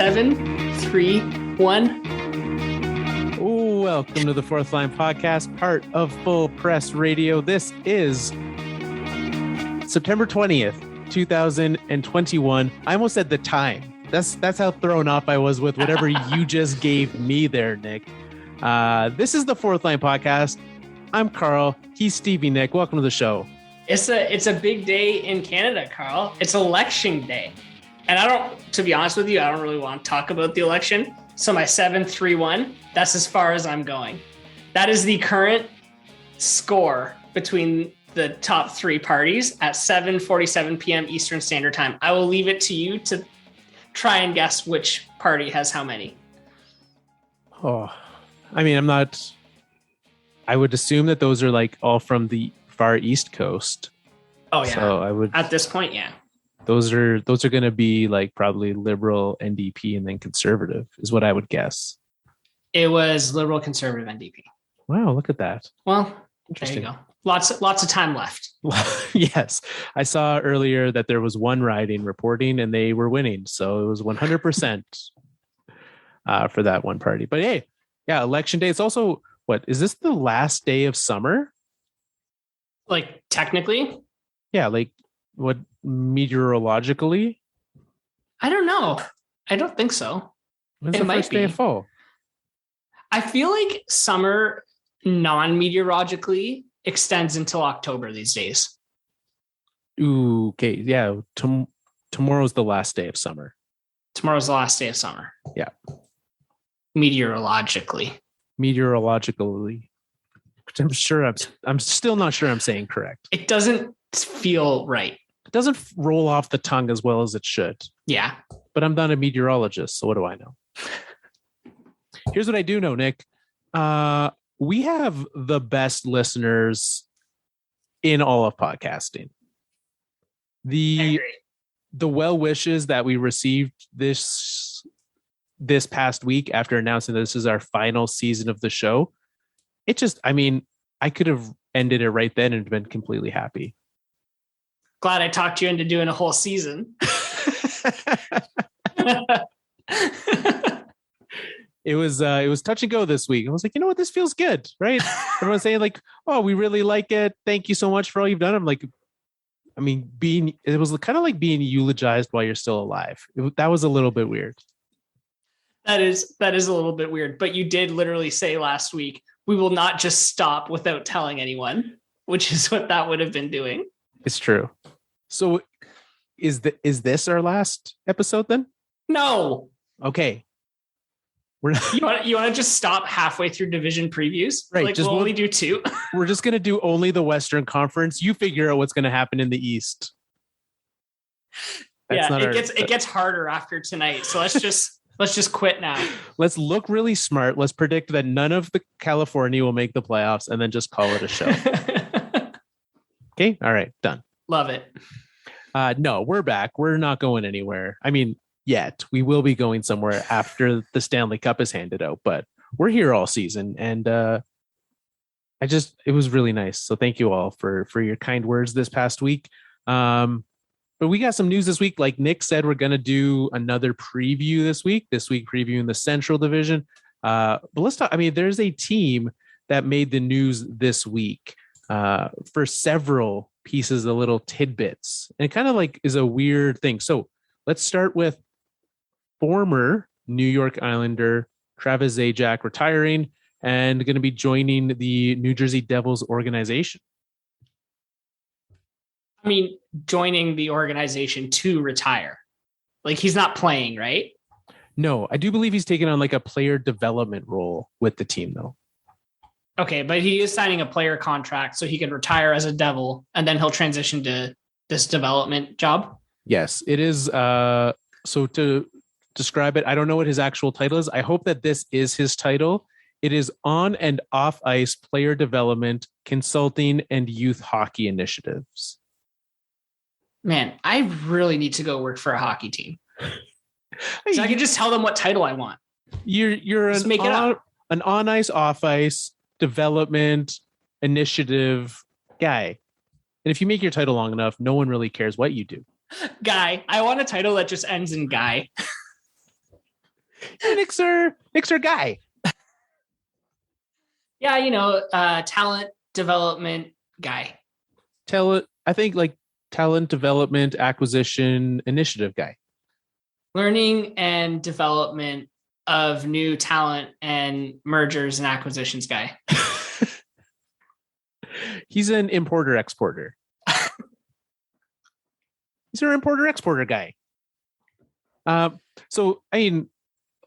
7, 3, 1. Welcome to the Fourth Line Podcast, part of Full Press Radio. This is September 20th, 2021. I almost said the time. That's how thrown off I was with whatever you just gave me there, Nick. This is the Fourth Line Podcast. I'm Carl. He's Stevie. Nick, welcome to the show. It's a big day in Canada, Carl. It's election day. And to be honest with you, I don't really want to talk about the election. So my 7-3-1, that's as far as I'm going. That is the current score between the top three parties at 7:47 p.m. Eastern Standard Time. I will leave it to you to try and guess which party has how many. Oh, I mean, I would assume that those are like all from the far East Coast. Oh yeah. So at this point, yeah. Those are going to be like probably Liberal, NDP, and then Conservative is what I would guess. It was Liberal, Conservative, NDP. Wow, look at that. Well, there you go. Lots of time left. Yes. I saw earlier that there was one riding reporting and they were winning. So it was 100% for that one party. But hey, yeah, election day. It's also, is this the last day of summer? Like technically? Yeah, like what meteorologically? I don't know. I don't think so. When's the first day of fall? I feel like summer non-meteorologically extends until October these days. Ooh, okay. Yeah. Tomorrow's the last day of summer. Tomorrow's the last day of summer. Yeah. Meteorologically. I'm still not sure I'm saying correct. It doesn't feel right. It doesn't roll off the tongue as well as it should. Yeah. But I'm not a meteorologist, so what do I know? Here's what I do know, Nick. We have the best listeners in all of podcasting. The well wishes that we received this past week after announcing that this is our final season of the show, I could have ended it right then and been completely happy. Glad I talked you into doing a whole season. It was touch and go this week. I was like, you know what, this feels good, right? Everyone's saying like, oh, we really like it. Thank you so much for all you've done. I'm like, it was kind of like being eulogized while you're still alive. That was a little bit weird. That is a little bit weird. But you did literally say last week, we will not just stop without telling anyone, which is what that would have been doing. It's true. So is this our last episode then? No. Okay. You want to just stop halfway through division previews? Right. Like we'll only do 2. We're just going to do only the Western Conference. You figure out what's going to happen in the East. It gets harder after tonight. So let's just quit now. Let's look really smart. Let's predict that none of the California will make the playoffs and then just call it a show. Okay. All right. Done. Love it. No, we're back. We're not going anywhere. I mean, yet we will be going somewhere after the Stanley Cup is handed out, but we're here all season. And it was really nice. So thank you all for your kind words this past week. But we got some news this week. Like Nick said, we're going to do another preview this week previewing the Central Division. But let's talk. I mean, there's a team that made the news this week for several pieces of little tidbits. And it kind of like is a weird thing. So let's start with former New York Islander Travis Zajac retiring and going to be joining the New Jersey Devils organization. I mean, joining the organization to retire. Like he's not playing, right? No, I do believe he's taking on like a player development role with the team though. Okay, but he is signing a player contract so he can retire as a Devil and then he'll transition to this development job. Yes, it is. So to describe it, I don't know what his actual title is. I hope that this is his title. It is on and off ice player development, consulting, and youth hockey initiatives. Man, I really need to go work for a hockey team. So I can just tell them what title I want. You're just make it up. An on ice, off ice development initiative guy. And if you make your title long enough, no one really cares what you do. Guy. I want a title that just ends in guy. Nick's our guy. Yeah, talent development guy. I think like talent development acquisition initiative guy. Learning and development of new talent and mergers and acquisitions guy. He's an importer exporter. He's an importer exporter guy. So I mean,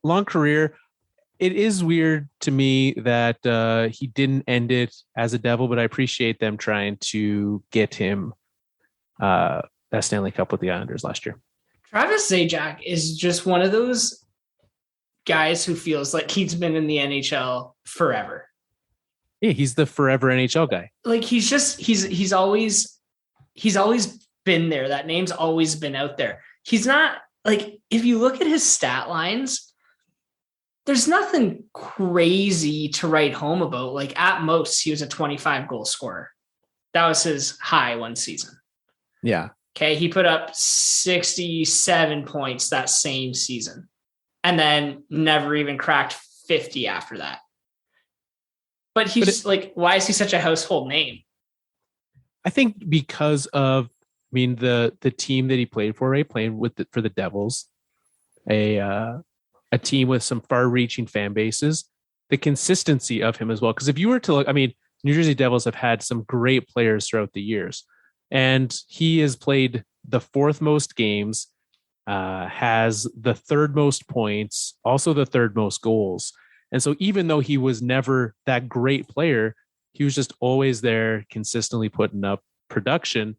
long career. It is weird to me that he didn't end it as a Devil, but I appreciate them trying to get him that Stanley Cup with the Islanders last year. Travis Zajac is just one of those guys who feels like he's been in the NHL forever. Yeah, he's the forever NHL guy. Like he's always been there. That name's always been out there. He's not like, if you look at his stat lines, there's nothing crazy to write home about. Like at most, he was a 25 goal scorer. That was his high one season. Yeah. Okay. He put up 67 points that same season and then never even cracked 50 after that. But why is he such a household name? I think because of, the team that he played for, right? Playing for the Devils, a team with some far-reaching fan bases, the consistency of him as well. Because if you were to look, New Jersey Devils have had some great players throughout the years, and he has played the fourth most games, has the third most points, also the third most goals. And so even though he was never that great player, he was just always there, consistently putting up production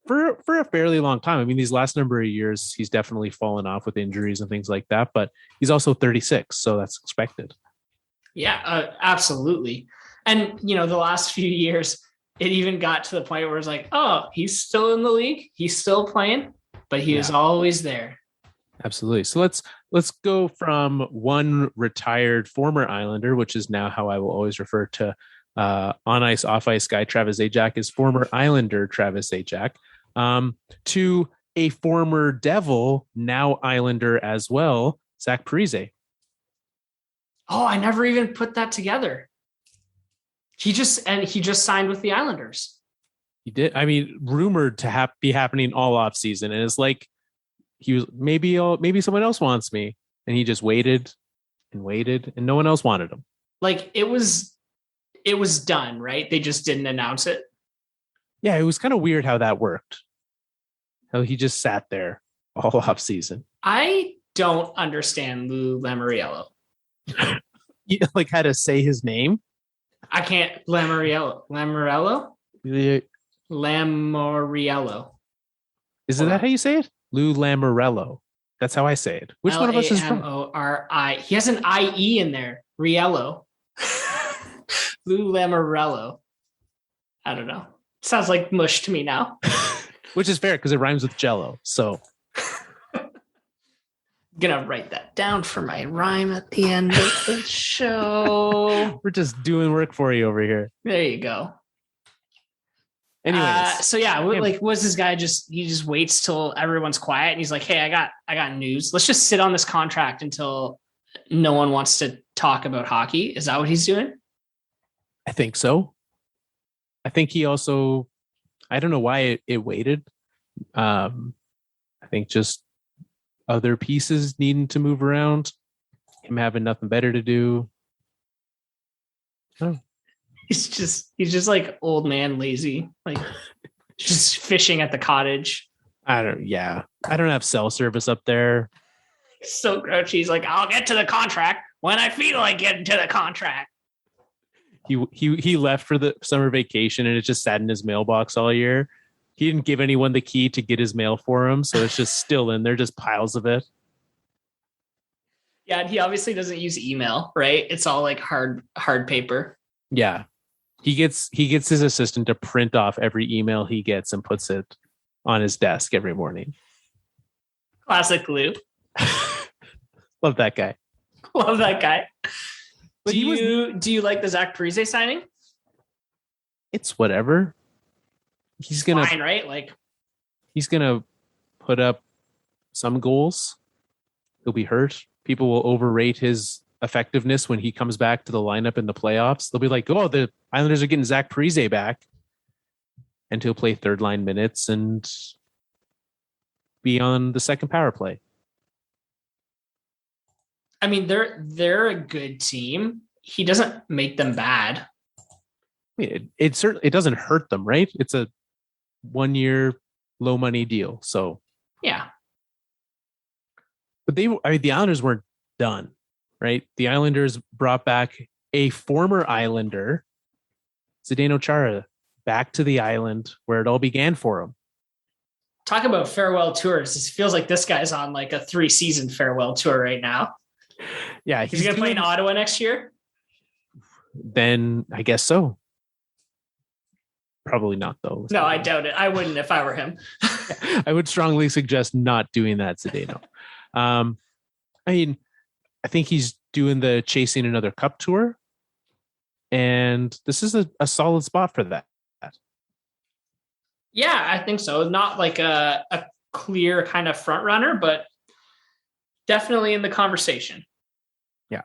for a fairly long time. These last number of years, he's definitely fallen off with injuries and things like that, but he's also 36, so that's expected. Yeah, absolutely. And, the last few years, it even got to the point where it's like, oh, he's still in the league. He's still playing, but he is always there. Absolutely. So let's go from one retired former Islander, which is now how I will always refer to on ice, off ice guy Travis Zajac, is former Islander Travis Zajac, to a former Devil, now Islander as well, Zach Parise. Oh, I never even put that together. He just signed with the Islanders. He did. Rumored to be happening all off season, and it's like he was maybe someone else wants me, and he just waited, and no one else wanted him. Like it was done, right? They just didn't announce it. Yeah, it was kind of weird how that worked. How he just sat there all off season. I don't understand Lou Lamoriello. Like how to say his name? I can't. Lamoriello? Yeah. Lamoriello. Is that how you say it? Lou Lamoriello. That's how I say it. Which one of us is from? Lamori. He has an IE in there. Riello. Lou Lamoriello. I don't know. Sounds like mush to me now. Which is fair because it rhymes with Jello. So gonna write that down for my rhyme at the end of the show. We're just doing work for you over here. There you go. Anyways, so yeah, was this guy he just waits till everyone's quiet and he's like, hey, I got news. Let's just sit on this contract until no one wants to talk about hockey. Is that what he's doing? I think so. I think he also, I don't know why it waited. I think just other pieces needing to move around, him having nothing better to do. Oh. He's just like old man lazy, like just fishing at the cottage. I don't have cell service up there. So grouchy. He's like, I'll get to the contract when I feel like getting to the contract. He left for the summer vacation and it just sat in his mailbox all year. He didn't give anyone the key to get his mail for him, so it's just still in there, just piles of it. Yeah, and he obviously doesn't use email, right? It's all like hard paper. Yeah. He gets his assistant to print off every email he gets and puts it on his desk every morning. Classic Lou. Love that guy. Love that guy. But do you like the Zach Parise signing? It's whatever. He's gonna fine, right? Like he's gonna put up some goals. He'll be hurt. people will overrate his effectiveness when he comes back to the lineup in the playoffs. They'll be like, oh, the Islanders are getting Zach Parise back. And he'll play third line minutes and be on the second power play. I mean, they're a good team. He doesn't make them bad. I mean, it certainly doesn't hurt them, right? It's a 1-year low money deal. So yeah. But the Islanders weren't done, right? The Islanders brought back a former Islander, Zdeno Chara, back to the island where it all began for him. Talk about farewell tours. It feels like this guy's on like a 3-season farewell tour right now. Yeah. He's going to play in Ottawa next year? Then I guess so. Probably not, though. No, I doubt it. I wouldn't if I were him. I would strongly suggest not doing that, Zdeno. I mean, I think he's doing the chasing another cup tour, and this is a solid spot for that. Yeah, I think so. Not like a clear kind of front runner, but definitely in the conversation. Yeah.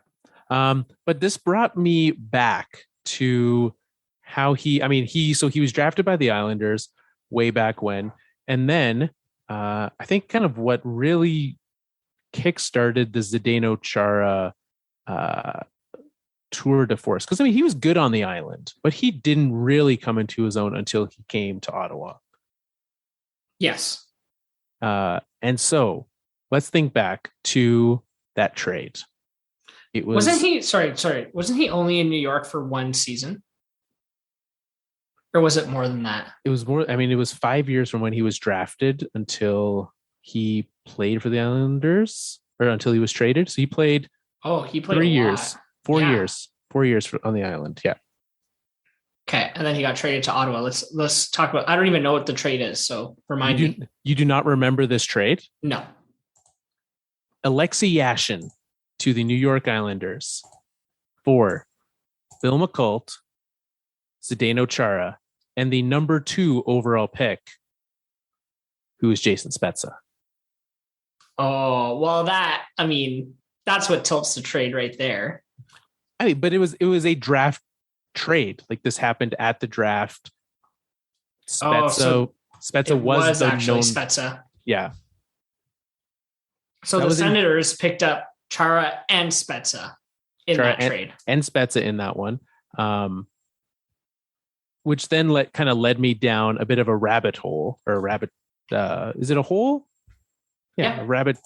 But this brought me back to how he was drafted by the Islanders way back when. And then I think kind of what really kickstarted the Zdeno Chara tour de force. Because, I mean, he was good on the island, but he didn't really come into his own until he came to Ottawa. Yes. And so let's think back to that trade. It was... Wasn't he only in New York for 1 season? Or was it more than that? It was more. I mean, it was 5 years from when he was drafted until he played for the Islanders, or until he was traded. So he played. Oh, he played 3 a years, lot. 4 years, 4 years on the island. Yeah. Okay, and then he got traded to Ottawa. Let's talk about. I don't even know what the trade is, so remind me. You do not remember this trade? No. Alexei Yashin to the New York Islanders for Bill McCult, Zdeno Chara, and the number 2 overall pick, who is Jason Spezza. Oh, well, that's what tilts the trade right there. I mean, but it was a draft trade. Like, this happened at the draft. Spezza was actually known... Spezza. Yeah. So the Senators picked up Chara and Spezza in that trade. And Spezza in that one. Which then led me down a bit of a rabbit hole, or a rabbit. Is it a hole? Yeah. A rabbit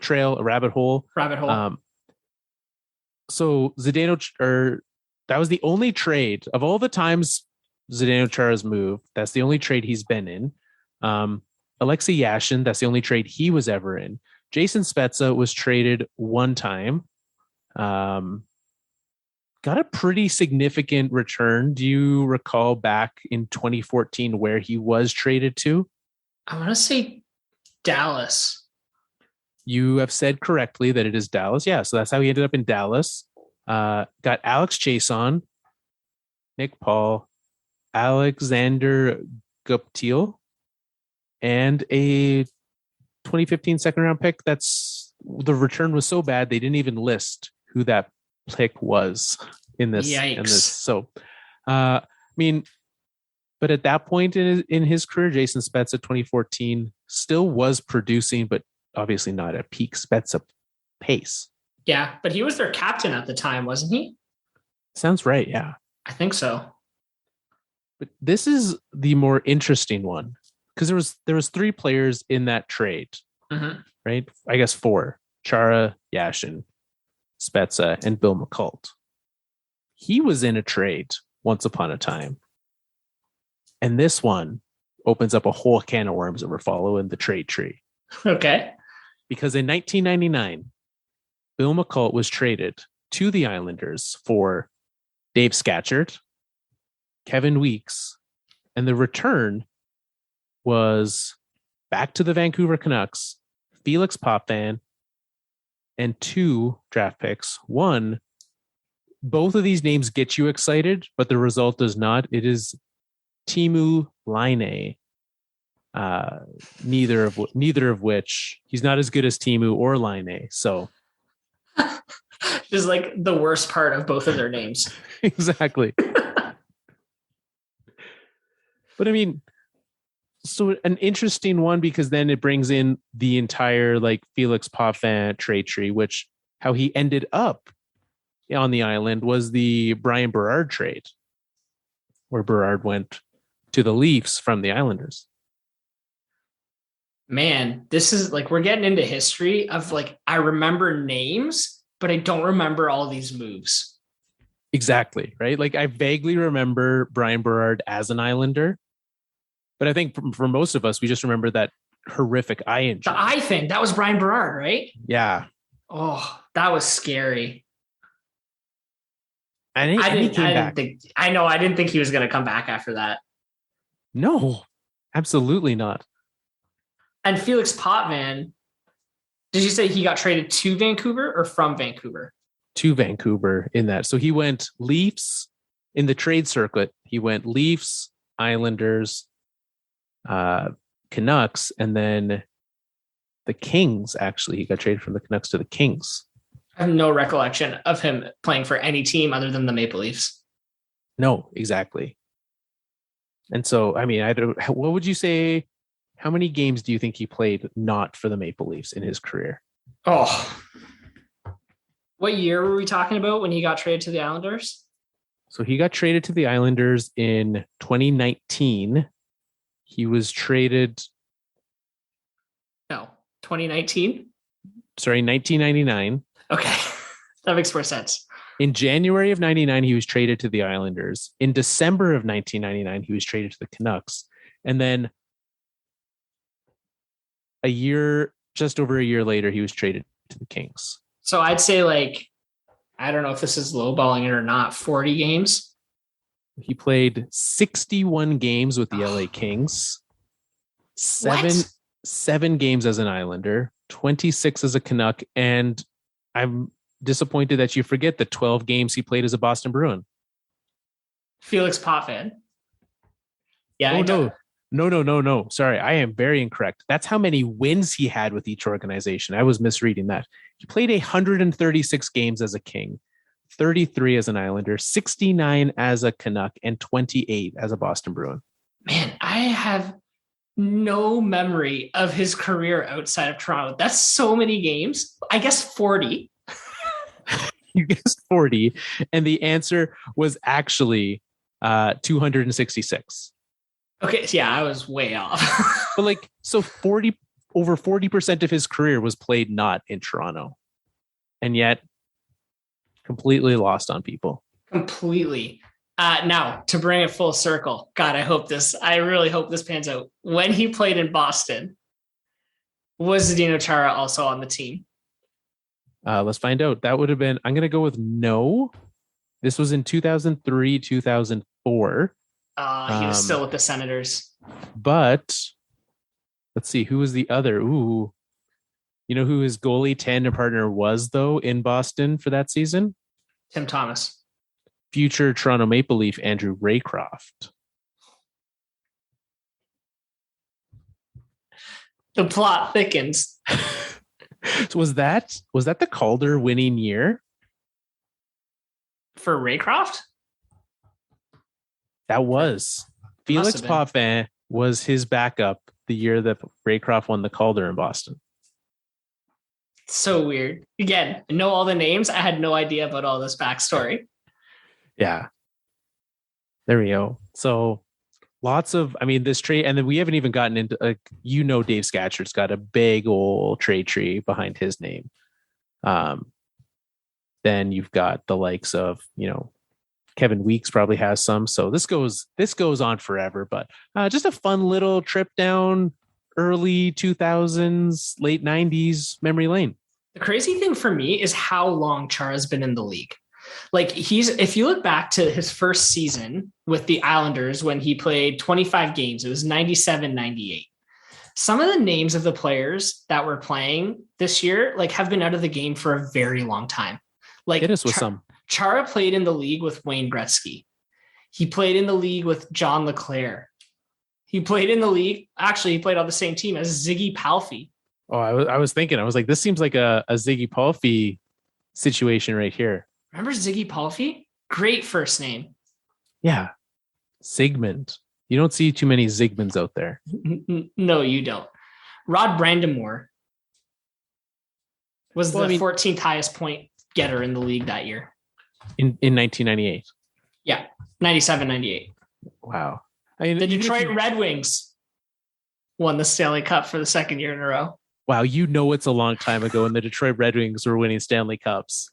trail, a rabbit hole. Rabbit hole. So that was the only trade of all the times Zdeno Chara's moved. That's the only trade he's been in. Alexei Yashin, that's the only trade he was ever in. Jason Spezza was traded one time. Got a pretty significant return. Do you recall back in 2014 where he was traded to? I want to say Dallas. You have said correctly that it is Dallas. Yeah, so that's how he ended up in Dallas. Got Alex Chason, Nick Paul, Alexander Guptill, and a 2015 second round pick. That's the return was so bad they didn't even list who that pick was in this. Yikes. So, I mean, but at that point in his career, Jason Spezza 2014 still was producing, but obviously not at peak Spezza pace. Yeah, but he was their captain at the time, wasn't he? Sounds right. Yeah, I think so. But this is the more interesting one because there was 3 players in that trade, right? I guess 4: Chara, Yashin, Spezza, and Bill McCult. He was in a trade once upon a time. And this one opens up a whole can of worms that we're following the trade tree. Okay. Because in 1999, Bill McCult was traded to the Islanders for Dave Scatchard, Kevin Weeks, and the return was back to the Vancouver Canucks, Felix Potvin, and 2 draft picks. One, both of these names get you excited, but the result does not. It is Teemu Laine. Neither of which he's not as good as Teemu or Laine. So Just like the worst part of both of their names. Exactly. But I mean, so an interesting one, because then it brings in the entire like Felix Potvin trade tree, which how he ended up on the island was the Brian Berard trade, where Berard went to the Leafs from the Islanders. Man, this is like, we're getting into history of like, I remember names, but I don't remember all these moves. Exactly. Right. Like I vaguely remember Brian Berard as an Islander, but I think for most of us, we just remember that horrific eye injury. The eye thing, that was Brian Berard, right? Yeah. Oh, that was scary. I didn't think he was going to come back after that. No, absolutely not. And Felix Potvin, did you say he got traded to Vancouver or from Vancouver? To Vancouver in that. So he went Leafs in the trade circuit. He went Leafs, Islanders, Canucks, and then the Kings. Actually, he got traded from the Canucks to the Kings. I have no recollection of him playing for any team other than the Maple Leafs. No, exactly. And so, I mean, what would you say? How many games do you think he played not for the Maple Leafs in his career? Oh, what year were we talking about when he got traded to the Islanders? So he got traded to the Islanders in 2019. He was traded. No, 2019. Sorry, 1999. Okay, that makes more sense. In January of 99, he was traded to the Islanders. In December of 1999, he was traded to the Canucks. And then just over a year later, he was traded to the Kings. So I'd say like, I don't know if this is lowballing it or not, 40 games. He played 61 games with the LA Kings, seven games as an Islander, 26 as a Canuck, and I'm disappointed that you forget the 12 games he played as a Boston Bruin. Felix Potvin. Yeah. Oh, no. Sorry, I am very incorrect. That's how many wins he had with each organization. I was misreading that. He played 136 games as a King, 33 as an Islander, 69 as a Canuck, and 28 as a Boston Bruin. Man, I have no memory of his career outside of Toronto. That's so many games. I guess 40. You guessed 40. And the answer was actually 266. Okay, yeah, I was way off. But like, so over 40% of his career was played not in Toronto. And yet completely lost on people. Completely. Now, to bring it full circle, God, I really hope this pans out. When he played in Boston, was Zdeno Chara also on the team? Let's find out. That would have been, I'm going to go with no. This was in 2003, 2004. He was still with the Senators. But let's see, who was the other? Ooh. You know who his goalie tandem partner was, though, in Boston for that season? Tim Thomas. Future Toronto Maple Leaf Andrew Raycroft. The plot thickens. So was that the Calder winning year for Raycroft? That was. Felix Potvin was his backup the year that Raycroft won the Calder in Boston. So weird. Again, I know all the names. I had no idea about all this backstory. Yeah. There we go. So lots of, this trade, and then we haven't even gotten into, Dave Scatcherd's got a big old trade tree behind his name. Then you've got the likes of, Kevin Weeks probably has some. So this goes on forever, but just a fun little trip down early 2000s, late 90s memory lane. The crazy thing for me is how long Chara's been in the league. Like if you look back to his first season with the Islanders, when he played 25 games, it was 97-98. Some of the names of the players that were playing this year, have been out of the game for a very long time. Hit us with some. Chara played in the league with Wayne Gretzky. He played in the league with John LeClaire. He played in the league. Actually, he played on the same team as Ziggy Palffy. Oh, I was thinking, this seems like a Ziggy Palffy situation right here. Remember Ziggy Palffy? Great first name. Yeah. Zygmunt. You don't see too many Zygmunts out there. No, you don't. Rod Brandamore was the 14th highest point getter in the league that year. In 1998. Yeah, 97, 98. Wow. The Detroit Red Wings won the Stanley Cup for the second year in a row. Wow, it's a long time ago when the Detroit Red Wings were winning Stanley Cups.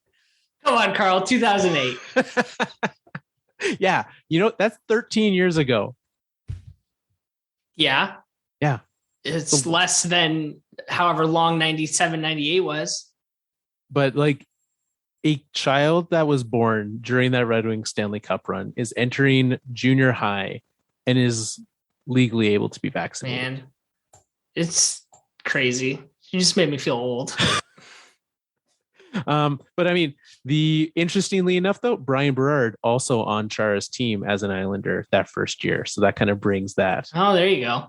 Come on, Carl, 2008. Yeah, that's 13 years ago. Yeah. Yeah. It's less than however long 97, 98 was. But like a child that was born during that Red Wings Stanley Cup run is entering junior high and is legally able to be vaccinated. Man, it's crazy. You just made me feel old. But I mean, interestingly enough, though, Brian Berard also on Chara's team as an Islander that first year. So that kind of brings that. Oh, there you go.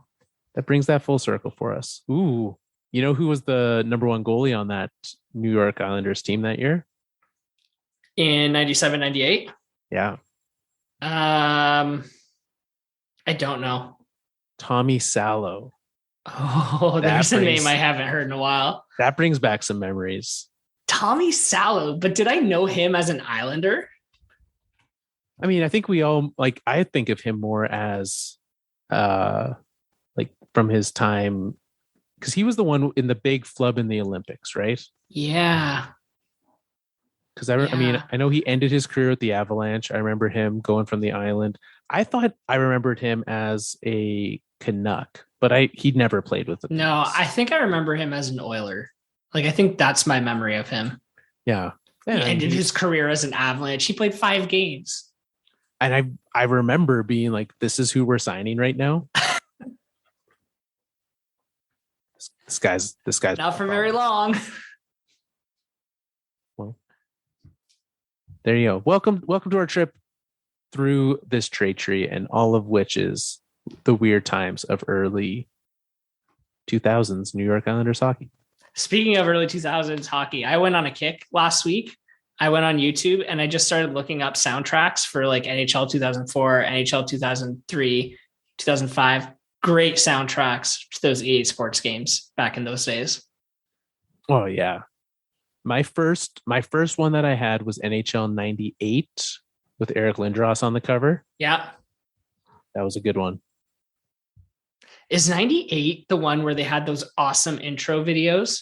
That brings that full circle for us. Ooh, you know who was the number one goalie on that New York Islanders team that year? In 97, 98? Yeah. I don't know. Tommy Salo. Oh, there's a name I haven't heard in a while. That brings back some memories. Tommy Salo, but did I know him as an Islander? I mean, I think we all I think of him more as from his time, because he was the one in the big flub in the Olympics, right? Yeah. Because I mean, I know he ended his career at the Avalanche. I remember him going from the island. I thought I remembered him as a Canuck, but he'd never played with the No, I think I remember him as an Oiler. I think that's my memory of him. Yeah. He ended his career as an Avalanche. He played 5 games. And I remember being like, this is who we're signing right now. This guy's not for very long. Well, there you go. Welcome to our trip through this trade tree, and all of which is the weird times of early 2000s New York Islanders hockey. Speaking of early 2000s hockey, I went on a kick last week. I went on YouTube and I just started looking up soundtracks for NHL 2004, NHL 2003, 2005. Great soundtracks to those EA Sports games back in those days. Oh yeah. My first one that I had was NHL 98 with Eric Lindros on the cover. Yeah. That was a good one. Is 98 the one where they had those awesome intro videos?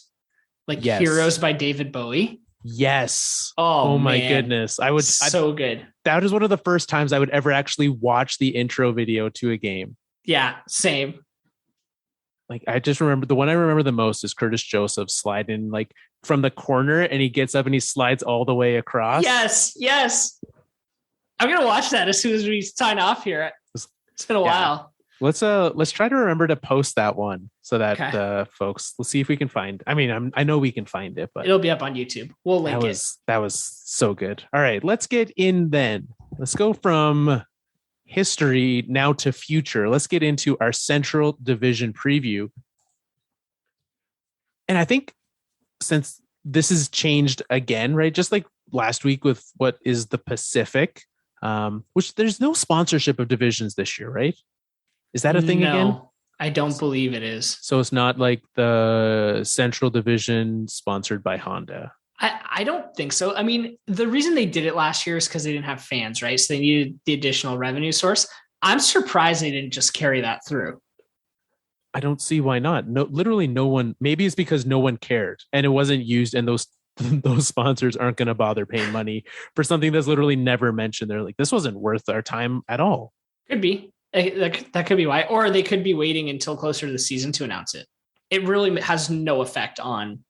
Yes. Heroes by David Bowie? Yes. Oh my man. goodness. So good. That was one of the first times I would ever actually watch the intro video to a game. Yeah, same. I just remember the one I remember the most is Curtis Joseph sliding from the corner, and he gets up and he slides all the way across. Yes. I'm going to watch that as soon as we sign off here. It's been a while. Let's try to remember to post that one so that folks, let's see if we can find. I mean, I know we can find it, but it'll be up on YouTube. We'll link it. That was so good. All right, let's get in then. Let's go from history now to future. Let's get into our Central Division preview. And I think since this has changed again, right? Just like last week with what is the Pacific, which there's no sponsorship of divisions this year, right? Is that a thing again? I don't believe it is. So it's not like the Central Division sponsored by Honda. I don't think so. I mean, the reason they did it last year is because they didn't have fans, right? So they needed the additional revenue source. I'm surprised they didn't just carry that through. I don't see why not. No, literally no one. Maybe it's because no one cared and it wasn't used, and those sponsors aren't going to bother paying money for something that's literally never mentioned. They're like, this wasn't worth our time at all. Could be. That could be why. Or they could be waiting until closer to the season to announce it. It really has no effect on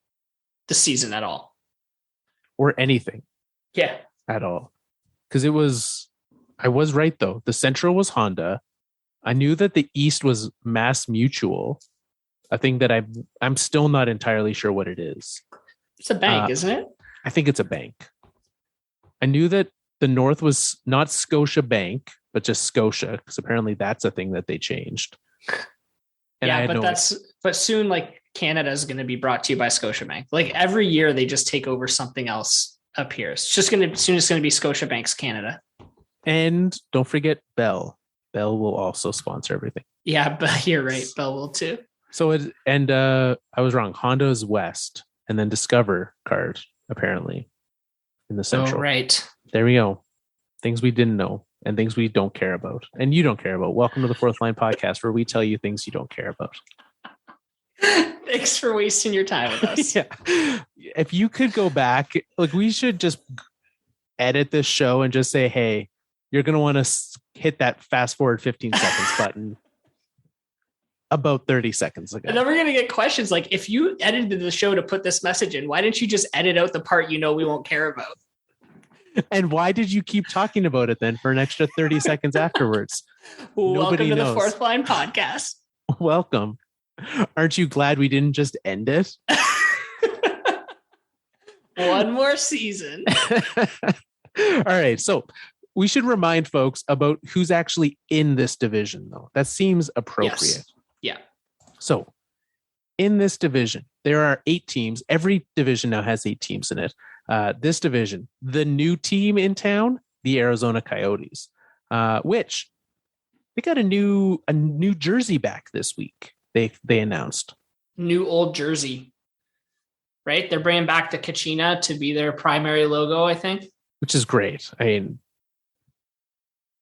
the season at all. Or anything. Yeah. At all. Because I was right though. The Central was Honda. I knew that the East was Mass Mutual. A thing that I'm still not entirely sure what it is. It's a bank, isn't it? I think it's a bank. I knew that the North was not Scotia Bank, but just Scotia, because apparently that's a thing that they changed. And but soon Canada is going to be brought to you by Scotiabank. Every year they just take over something else up here. It's just going to be Scotiabank's Canada. And don't forget Bell. Bell will also sponsor everything. Yeah, but you're right. Bell will too. So I was wrong. Honda's West, and then Discover card apparently in the Central. Oh, right. There we go. Things we didn't know and things we don't care about, and you don't care about. Welcome to the Fourth Line Podcast, where we tell you things you don't care about. Thanks for wasting your time with us. Yeah. If you could go back, like, we should just edit this show and just say, hey, you're going to want to hit that fast forward 15 seconds button about 30 seconds ago. And then we're going to get questions like, if you edited the show to put this message in, why didn't you just edit out the part we won't care about? And why did you keep talking about it then for an extra 30 seconds afterwards? Welcome to the Fourth Line Podcast. Welcome. Aren't you glad we didn't just end it? One more season. All right. So we should remind folks about who's actually in this division, though. That seems appropriate. Yes. Yeah. So in this division, there are 8 teams. Every division now has 8 teams in it. This division, the new team in town, the Arizona Coyotes, which they got a new jersey back this week. They announced new old jersey, right? They're bringing back the kachina to be their primary logo, I think, which is great. I mean,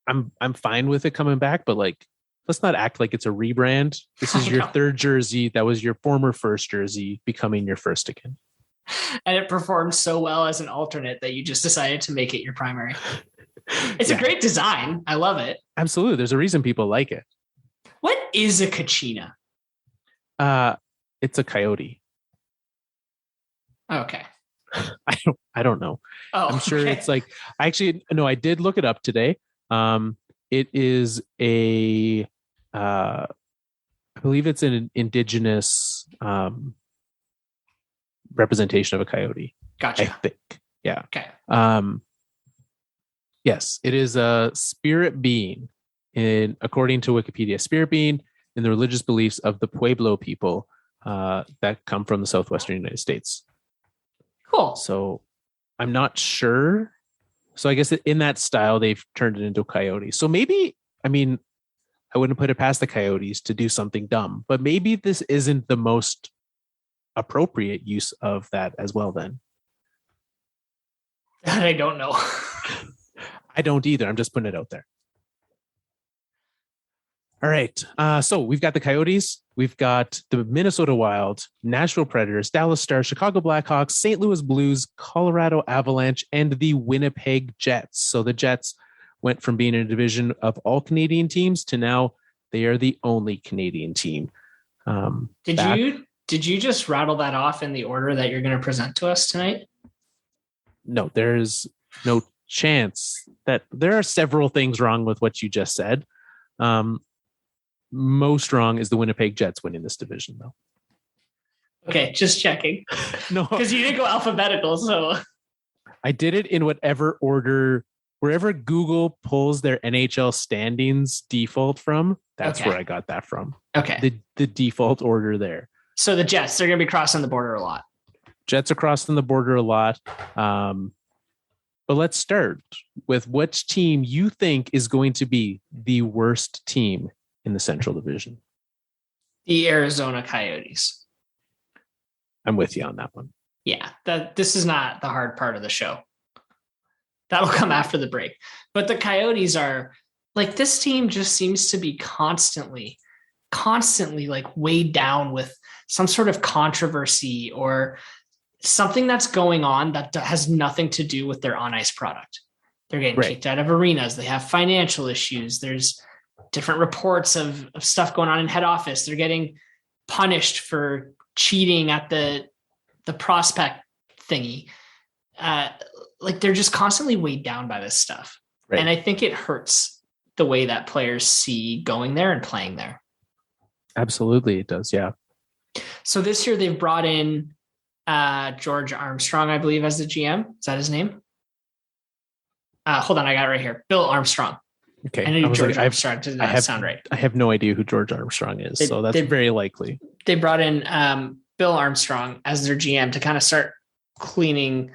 I'm fine with it coming back, but like, let's not act like it's a rebrand. This is your third jersey. That was your former first jersey becoming your first again. And it performed so well as an alternate that you just decided to make it your primary. It's a great design. I love it. Absolutely. There's a reason people like it. What is a kachina? It's a coyote. Okay. I don't know. Oh, I'm sure it's like, I did look it up today. It is I believe it's an indigenous representation of a coyote. Gotcha. I think. Yeah. Okay. Yes, it is a spirit being according to Wikipedia, spirit being in the religious beliefs of the Pueblo people that come from the southwestern United States. Cool. So I'm not sure. So I guess in that style, they've turned it into a coyote. So maybe, I wouldn't put it past the Coyotes to do something dumb, but maybe this isn't the most appropriate use of that as well then. I don't know. I don't either. I'm just putting it out there. All right. So we've got the Coyotes. We've got the Minnesota Wild, Nashville Predators, Dallas Stars, Chicago Blackhawks, St. Louis Blues, Colorado Avalanche, and the Winnipeg Jets. So the Jets went from being in a division of all Canadian teams to now they are the only Canadian team. Did you just rattle that off in the order that you're going to present to us tonight? No, there's no chance that there are several things wrong with what you just said. Most wrong is the Winnipeg Jets winning this division, though. Okay, just checking. No, because you didn't go alphabetical, so I did it in whatever order, wherever Google pulls their NHL standings default from. That's where I got that from. Okay, the default order there. So the Jets, they're going to be crossing the border a lot. Jets are crossing the border a lot. But let's start with which team you think is going to be the worst team in the Central Division. The Arizona Coyotes. I'm with you on that one. Yeah, this is not the hard part of the show. That'll come after the break. But the Coyotes are like, this team just seems to be constantly like weighed down with some sort of controversy or something that's going on that has nothing to do with their on-ice product. They're getting kicked out of arenas. They have financial issues. There's different reports of stuff going on in head office. They're getting punished for cheating at the prospect thingy. Like, they're just constantly weighed down by this stuff. Right. And I think it hurts the way that players see going there and playing there. Absolutely. It does. Yeah. So this year they've brought in George Armstrong, I believe, as the GM. Is that his name? Hold on, I got it right here. Bill Armstrong. Okay. I knew George Armstrong does not sound right. I have no idea who George Armstrong is, so that's very likely. They brought in Bill Armstrong as their GM to kind of start cleaning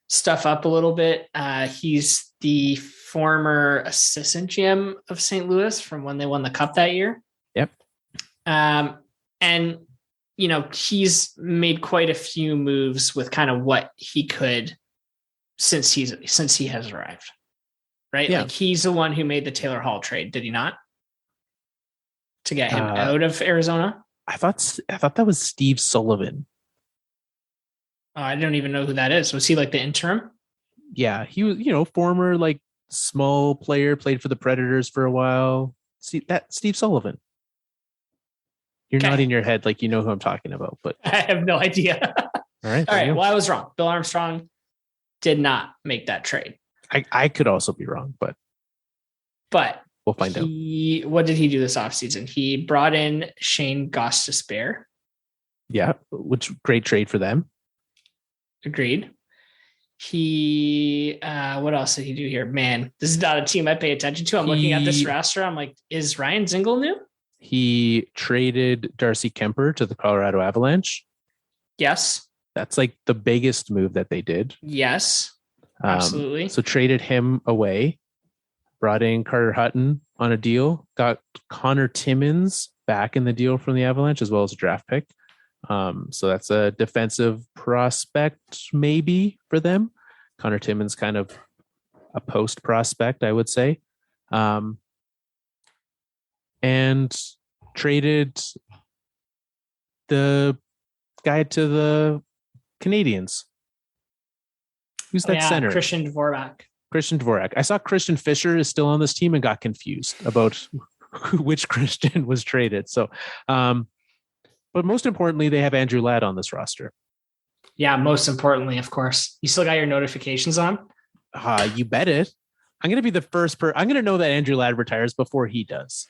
stuff up a little bit. He's the former assistant GM of St. Louis from when they won the Cup that year. Yep. And he's made quite a few moves with kind of what he could since he has arrived. Right? Yeah. Like he's the one who made the Taylor Hall trade, did he not? To get him out of Arizona? I thought that was Steve Sullivan. Oh, I don't even know who that is. Was he like the interim? Yeah, he was, former like small player, played for the Predators for a while. See that Steve Sullivan. You're nodding your head like you know who I'm talking about, but I have no idea. All right. Well, I was wrong. Bill Armstrong did not make that trade. I could also be wrong, but we'll find out. What did he do this offseason? He brought in Shane Gostisbehere. Yeah, which great trade for them. Agreed. He what else did he do here? Man, this is not a team I pay attention to. I'm looking at this roster. I'm like, is Ryan Zingle new? He traded Darcy Kemper to the Colorado Avalanche. Yes. That's like the biggest move that they did. Yes. Absolutely. So traded him away, brought in Carter Hutton on a deal, got Connor Timmins back in the deal from the Avalanche, as well as a draft pick. So that's a defensive prospect maybe for them. Connor Timmins kind of a post prospect, I would say. And traded the guy to the Canadians. Who's that center? Christian Dvorak. I saw Christian Fisher is still on this team and got confused about which Christian was traded. So, but most importantly, they have Andrew Ladd on this roster. Yeah, most importantly, of course. You still got your notifications on? You bet it. I'm going to be the first I'm going to know that Andrew Ladd retires before he does.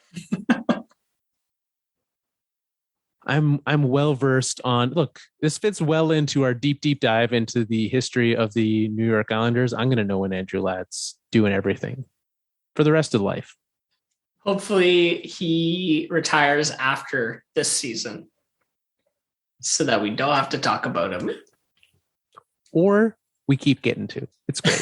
I'm well versed on. Look, this fits well into our deep dive into the history of the New York Islanders. I'm going to know when Andrew Ladd's doing everything for the rest of life. Hopefully, he retires after this season, so that we don't have to talk about him. Or we keep getting to. It's great.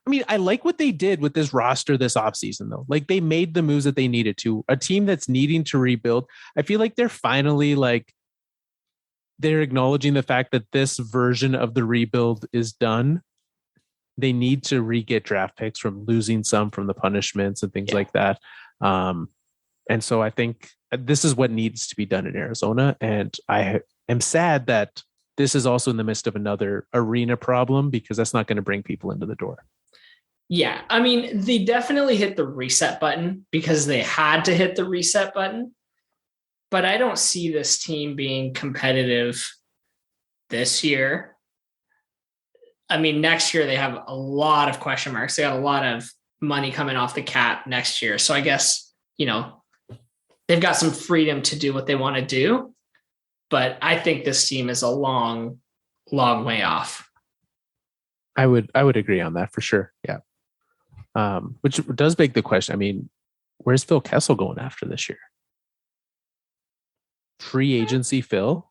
I mean, I like what they did with this roster this offseason, though. Like, they made the moves that they needed to. A team that's needing to rebuild. I feel like they're finally, they're acknowledging the fact that this version of the rebuild is done. They need to re-get draft picks from losing some from the punishments and things like that. And so I think this is what needs to be done in Arizona. And I am sad that this is also in the midst of another arena problem, because that's not going to bring people into the door. Yeah, I mean, they definitely hit the reset button because they had to hit the reset button. But I don't see this team being competitive this year. I mean, next year they have a lot of question marks. They got a lot of money coming off the cap next year. So I guess, they've got some freedom to do what they want to do. But I think this team is a long, long way off. I would agree on that for sure. Yeah. Which does beg the question. I mean, where's Phil Kessel going after this year? Free agency, Phil?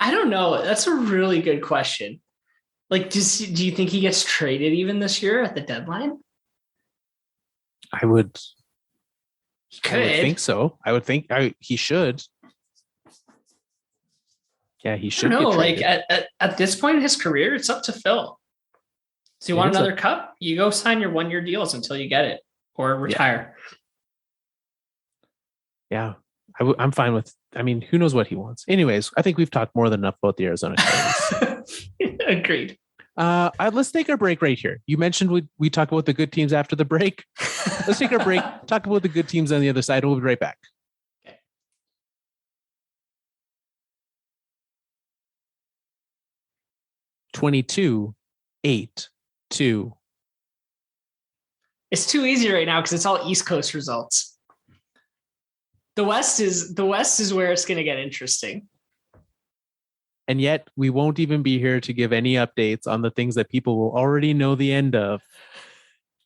I don't know. That's a really good question. Like, do you think he gets traded even this year at the deadline? I would think so. I would think he should. Yeah, he should. No, like at this point in his career, it's up to Phil. So you want another cup? You go sign your 1-year deals until you get it, or retire. Yeah, I'm fine with. I mean, who knows what he wants? Anyways, I think we've talked more than enough about the Arizona Coyotes. Agreed. Let's take our break right here. You mentioned we talk about the good teams after the break. Let's take our break. Talk about the good teams on the other side. We'll be right back. 22-8-2. It's too easy right now because it's all East Coast results. The West is where it's going to get interesting. And yet we won't even be here to give any updates on the things that people will already know the end of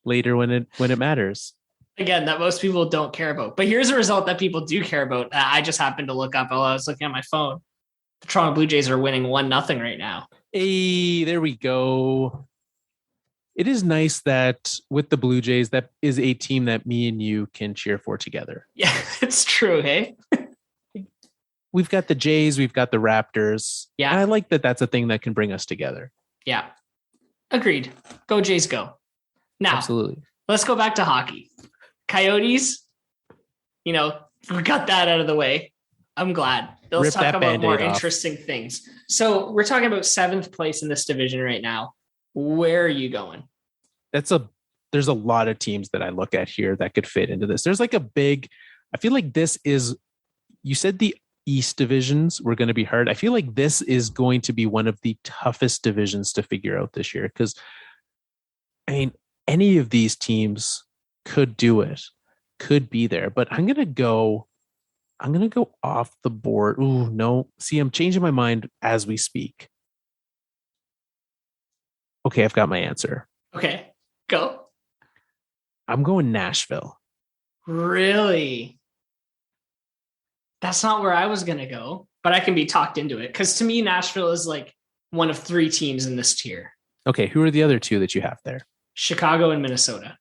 later when it matters. Again, that most people don't care about. But here's a result that people do care about. I just happened to look up while I was looking at my phone. The Toronto Blue Jays are winning 1-0 right now. Hey, there we go. It is nice that with the Blue Jays, that is a team that me and you can cheer for together. Yeah, it's true. Hey. We've got the Jays, we've got the Raptors. Yeah. And I like that that's a thing that can bring us together. Yeah. Agreed. Go Jays, go. Now, absolutely. Let's go back to hockey. Coyotes, we got that out of the way. I'm glad. Let's talk about more interesting things. So we're talking about 7th place in this division right now. Where are you going? There's a lot of teams that I look at here that could fit into this. There's like I feel like this is, you said the East divisions were going to be hard. I feel like this is going to be one of the toughest divisions to figure out this year. Because, any of these teams could do it, could be there. But I'm going to go off the board. Ooh, no. See, I'm changing my mind as we speak. Okay, I've got my answer. Okay, go. I'm going Nashville. Really? That's not where I was going to go, but I can be talked into it. Because to me, Nashville is like one of 3 teams in this tier. Okay, who are the other 2 that you have there? Chicago and Minnesota.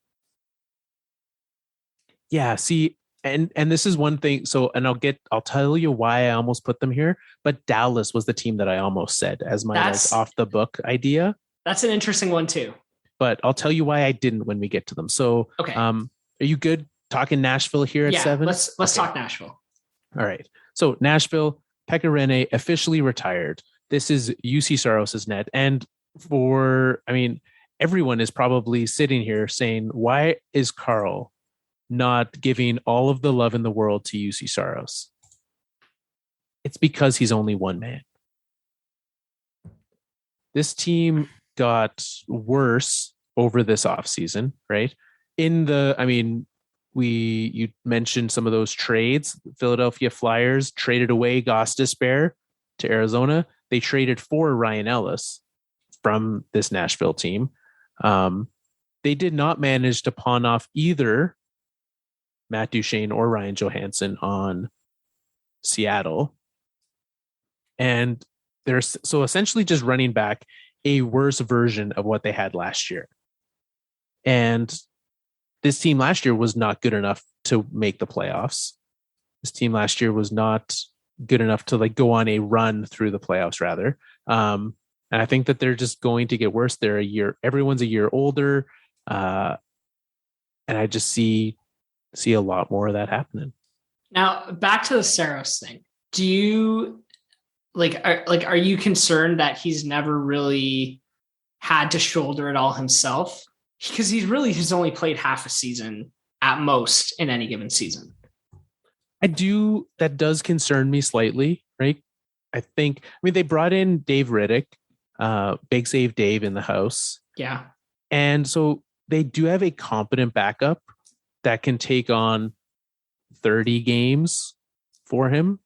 Yeah, see, and this is one thing. So, and I'll tell you why I almost put them here, but Dallas was the team that I almost said as my off the book idea. That's an interesting one too. But I'll tell you why I didn't when we get to them. So, okay. Are you good talking Nashville here at 7? Let's talk Nashville. All right. So Nashville, Pekka Rinne officially retired. This is UC Saros's net. And everyone is probably sitting here saying, why is Carl not giving all of the love in the world to UC Saros? It's because he's only one man. This team got worse over this offseason, right? You mentioned some of those trades. Philadelphia Flyers traded away Gostisbehere to Arizona. They traded for Ryan Ellis from this Nashville team. They did not manage to pawn off either Matt Duchene or Ryan Johansson on Seattle. And they're so essentially just running back a worse version of what they had last year. And this team last year was not good enough to make the playoffs. This team last year was not good enough to go on a run through the playoffs, rather. And I think that they're just going to get worse. Everyone's a year older. And I just see a lot more of that happening. Now, back to the Saros thing. Do you are you concerned that he's never really had to shoulder it all himself? Because he's only played half a season at most in any given season. That does concern me slightly, right? They brought in Dave Riddick, Big Save Dave in the house. Yeah. And so they do have a competent backup that can take on 30 games for him.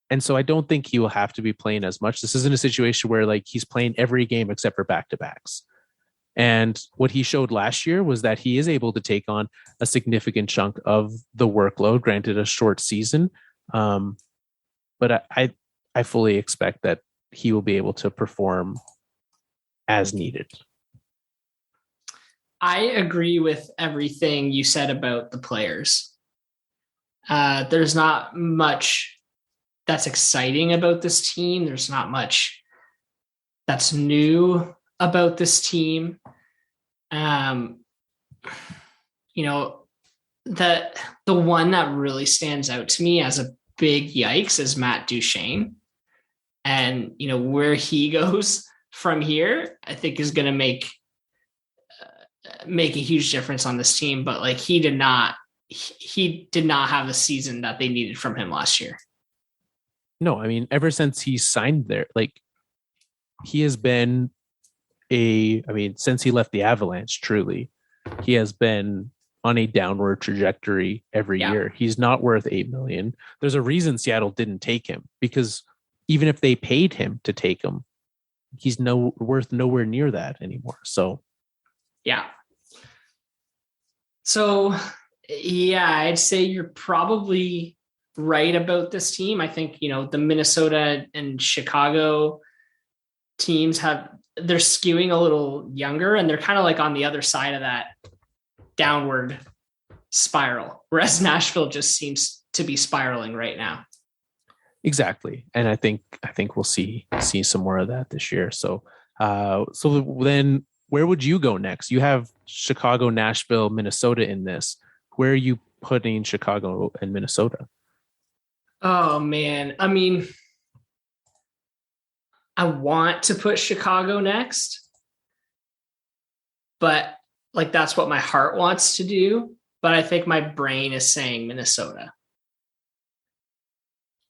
And so I don't think he will have to be playing as much. This isn't a situation where he's playing every game except for back-to-backs. And what he showed last year was that he is able to take on a significant chunk of the workload, granted a short season. But I fully expect that he will be able to perform as needed. I agree with everything you said about the players. There's not much that's exciting about this team. There's not much that's new about this team. The one that really stands out to me as a big yikes is Matt Duchene. And, where he goes from here, I think is going to make a huge difference on this team. But he did not have the season that they needed from him last year. No, ever since he signed there, he has been since he left the Avalanche, truly, he has been on a downward trajectory every year. He's not worth $8 million. There's a reason Seattle didn't take him, because even if they paid him to take him, he's worth nowhere near that anymore. So, yeah. So, I'd say you're probably right about this team. I think, the Minnesota and Chicago teams they're skewing a little younger, and they're kind of like on the other side of that downward spiral, whereas Nashville just seems to be spiraling right now. Exactly. And I think we'll see some more of that this year. So then where would you go next? You have Chicago, Nashville, Minnesota in this. Where are you putting Chicago and Minnesota? Oh man. I mean, I want to put Chicago next, but like, that's what my heart wants to do. But I think my brain is saying Minnesota.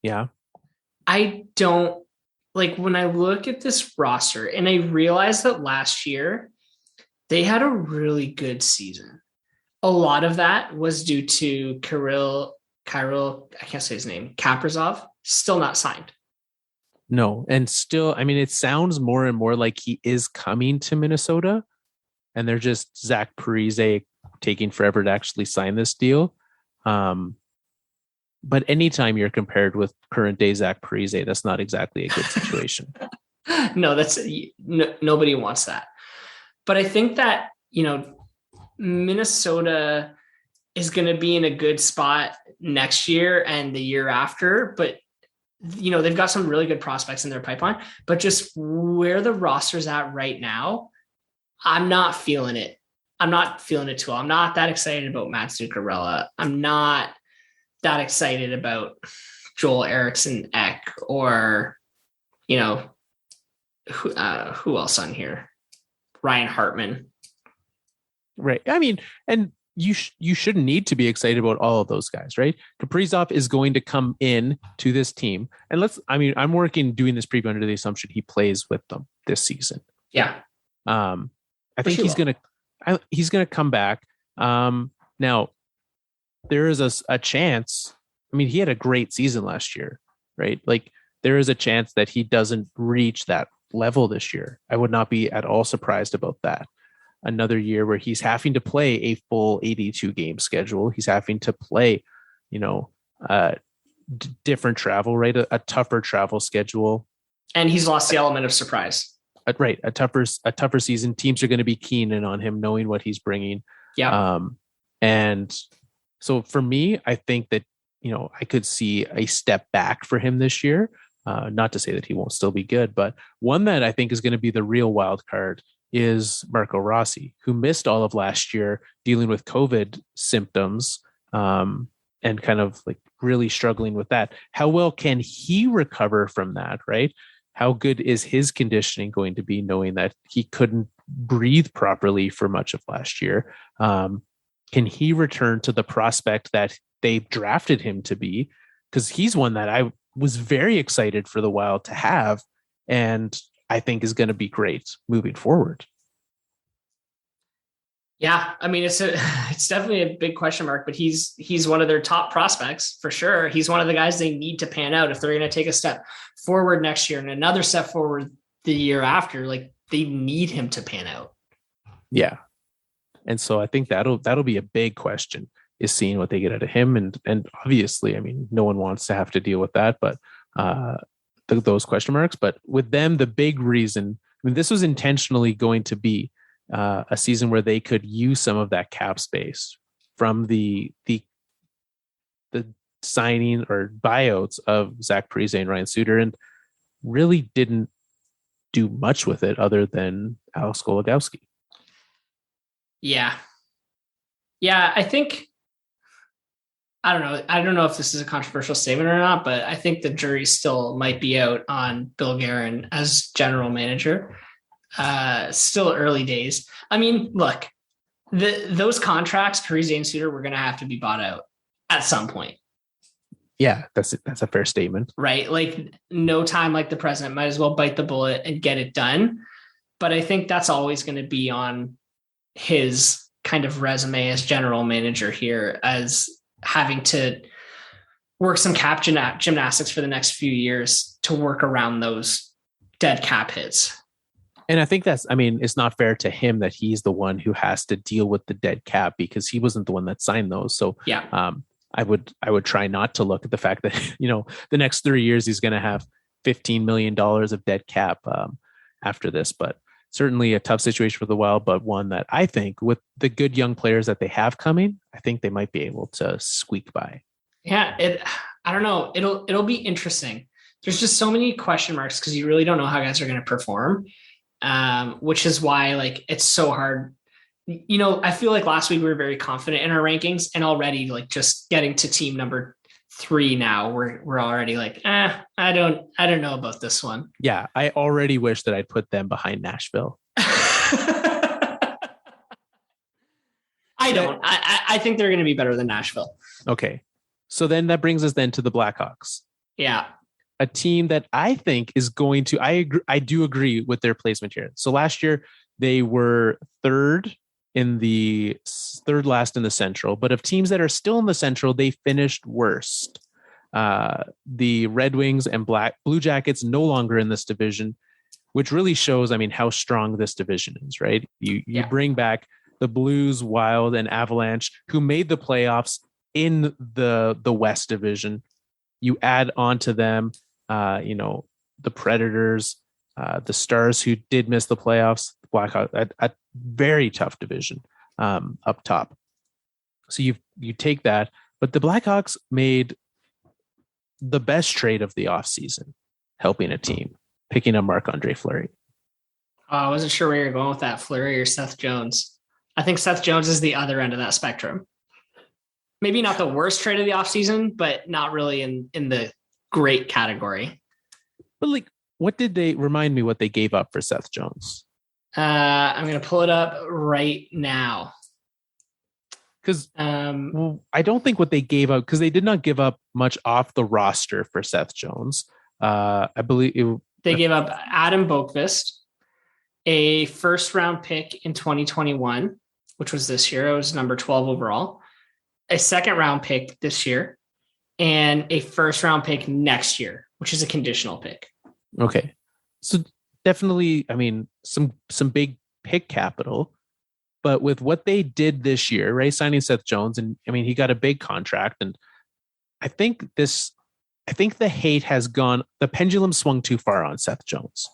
Yeah. I don't like when I look at this roster and I realize that last year they had a really good season. A lot of that was due to Kirill, I can't say his name, Kaprizov, still not signed. No. And still, I mean, it sounds more and more like he is coming to Minnesota, and they're just Zach Parise taking forever to actually sign this deal. But anytime you're compared with current day Zach Parise, that's not exactly a good situation. No, nobody wants that. But I think that, Minnesota is going to be in a good spot next year and the year after. But, they've got some really good prospects in their pipeline. But just where the roster's at right now, I'm not feeling it. I'm not feeling it too well. I'm not that excited about Matt Zuccarello. I'm not that excited about Joel Eriksson Ek or, who else on here? Ryan Hartman. Right. I mean, and you shouldn't need to be excited about all of those guys, right? Kaprizov is going to come in to this team, and I'm doing this preview under the assumption he plays with them this season. Yeah. I think he's going to come back. Now there is a chance. I mean, he had a great season last year, right? Like, there is a chance that he doesn't reach that level this year. I would not be at all surprised about that. Another year where he's having to play a full 82 game schedule. He's having to play, different travel, right? A tougher travel schedule. And he's lost the element of surprise. Right. A tougher season. Teams are going to be keen in on him, knowing what he's bringing. Yeah. And so for me, I think that, I could see a step back for him this year. Not to say that he won't still be good, but one that I think is going to be the real wild card is Marco Rossi, who missed all of last year dealing with COVID symptoms, and kind of like really struggling with that. How well can he recover from that, right? How good is his conditioning going to be, knowing that he couldn't breathe properly for much of last year? Can he return to the prospect that they drafted him to be? Because he's one that I was very excited for the Wild to have, and I think is going to be great moving forward. Yeah, I mean, it's definitely a big question mark, but he's one of their top prospects for sure. He's one of the guys they need to pan out if they're going to take a step forward next year and another step forward the year after. Like, they need him to pan out. Yeah. And so I think that'll be a big question, is seeing what they get out of him. And obviously, I mean, no one wants to have to deal with that, but those question marks. But with them, the big reason, I mean, this was intentionally going to be a season where they could use some of that cap space from the signing or buyouts of Zach Parise and Ryan Suter, and really didn't do much with it other than Alex Goligoski. Yeah. I think, I don't know if this is a controversial statement or not, but I think the jury still might be out on Bill Guerin as general manager. Still early days. I mean, look, those contracts, Parise and Suter, were going to have to be bought out at some point. Yeah, that's a fair statement. Right? Like, no time like the present, might as well bite the bullet and get it done. But I think that's always going to be on his kind of resume as general manager here, as having to work some cap gymnastics for the next few years to work around those dead cap hits. And I think it's not fair to him that he's the one who has to deal with the dead cap, because he wasn't the one that signed those. So yeah, I would try not to look at the fact that, the next 3 years he's going to have $15 million of dead cap. after this, but certainly a tough situation for the Wild, but one that I think with the good young players that they have coming, I think they might be able to squeak by. Yeah, I don't know. It'll be interesting. There's just so many question marks because you really don't know how guys are going to perform, which is why like it's so hard. I feel like last week we were very confident in our rankings, and already like just getting to team number 3 now, we're already like, I don't know about this one. Yeah, I already wish that I'd put them behind Nashville. I don't. I think they're going to be better than Nashville. Okay. So then that brings us then to the Blackhawks. Yeah. A team that I think is going to, I do agree with their placement here. So last year they were third last in the Central, but of teams that are still in the Central, they finished worst. The Red Wings and Blue Jackets no longer in this division, which really shows, how strong this division is, right? You bring back the Blues, Wild, and Avalanche, who made the playoffs in the West Division. You add on to them, the Predators, the Stars, who did miss the playoffs, the Blackhawks, a very tough division up top. So you take that, but the Blackhawks made the best trade of the offseason, helping a team, picking up Marc-Andre Fleury. I wasn't sure where you're going with that, Fleury or Seth Jones. I think Seth Jones is the other end of that spectrum. Maybe not the worst trade of the offseason, but not really in the great category. But like, what did they remind me what they gave up for Seth Jones? I'm going to pull it up right now. Because I don't think what they gave up, because they did not give up much off the roster for Seth Jones. I believe they gave up Adam Boqvist, a first round pick in 2021, which was this year. It was number 12 overall. A second round pick this year, and a first round pick next year, which is a conditional pick. Okay. So definitely, some big pick capital, but with what they did this year, right? Signing Seth Jones, and he got a big contract. And I think the hate has gone, the pendulum swung too far on Seth Jones.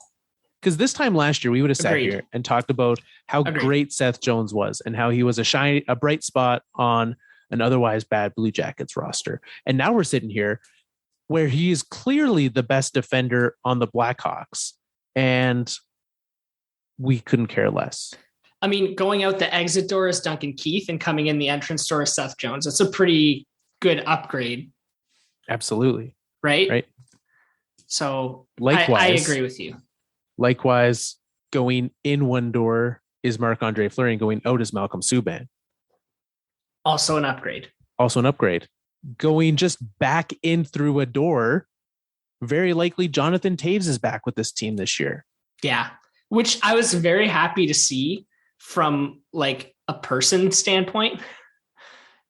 Because this time last year, we would have sat here and talked about how great Seth Jones was and how he was a bright spot on an otherwise bad Blue Jackets roster. And now we're sitting here where he is clearly the best defender on the Blackhawks, and we couldn't care less. Going out the exit door is Duncan Keith, and coming in the entrance door is Seth Jones. That's a pretty good upgrade. Absolutely. Right. So likewise, I agree with you. Likewise, going in one door is Marc-Andre Fleury, and going out is Malcolm Subban. Also an upgrade. Going just back in through a door, very likely Jonathan Toews is back with this team this year. Yeah, which I was very happy to see from like a person standpoint.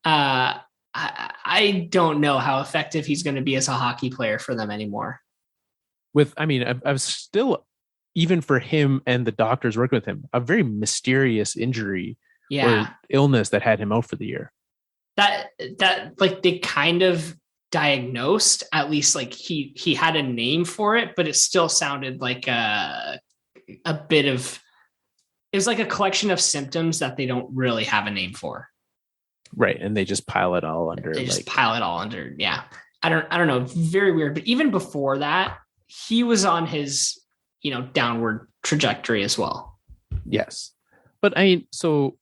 I don't know how effective he's going to be as a hockey player for them anymore. I've still, even for him and the doctors working with him, a very mysterious injury. Or illness that had him out for the year. That like they kind of diagnosed, at least like he had a name for it, but it still sounded like a bit of, it was like a collection of symptoms that they don't really have a name for. Right. And they just pile it all under. Yeah. I don't know. Very weird. But even before that, he was on his, downward trajectory as well. Yes. But so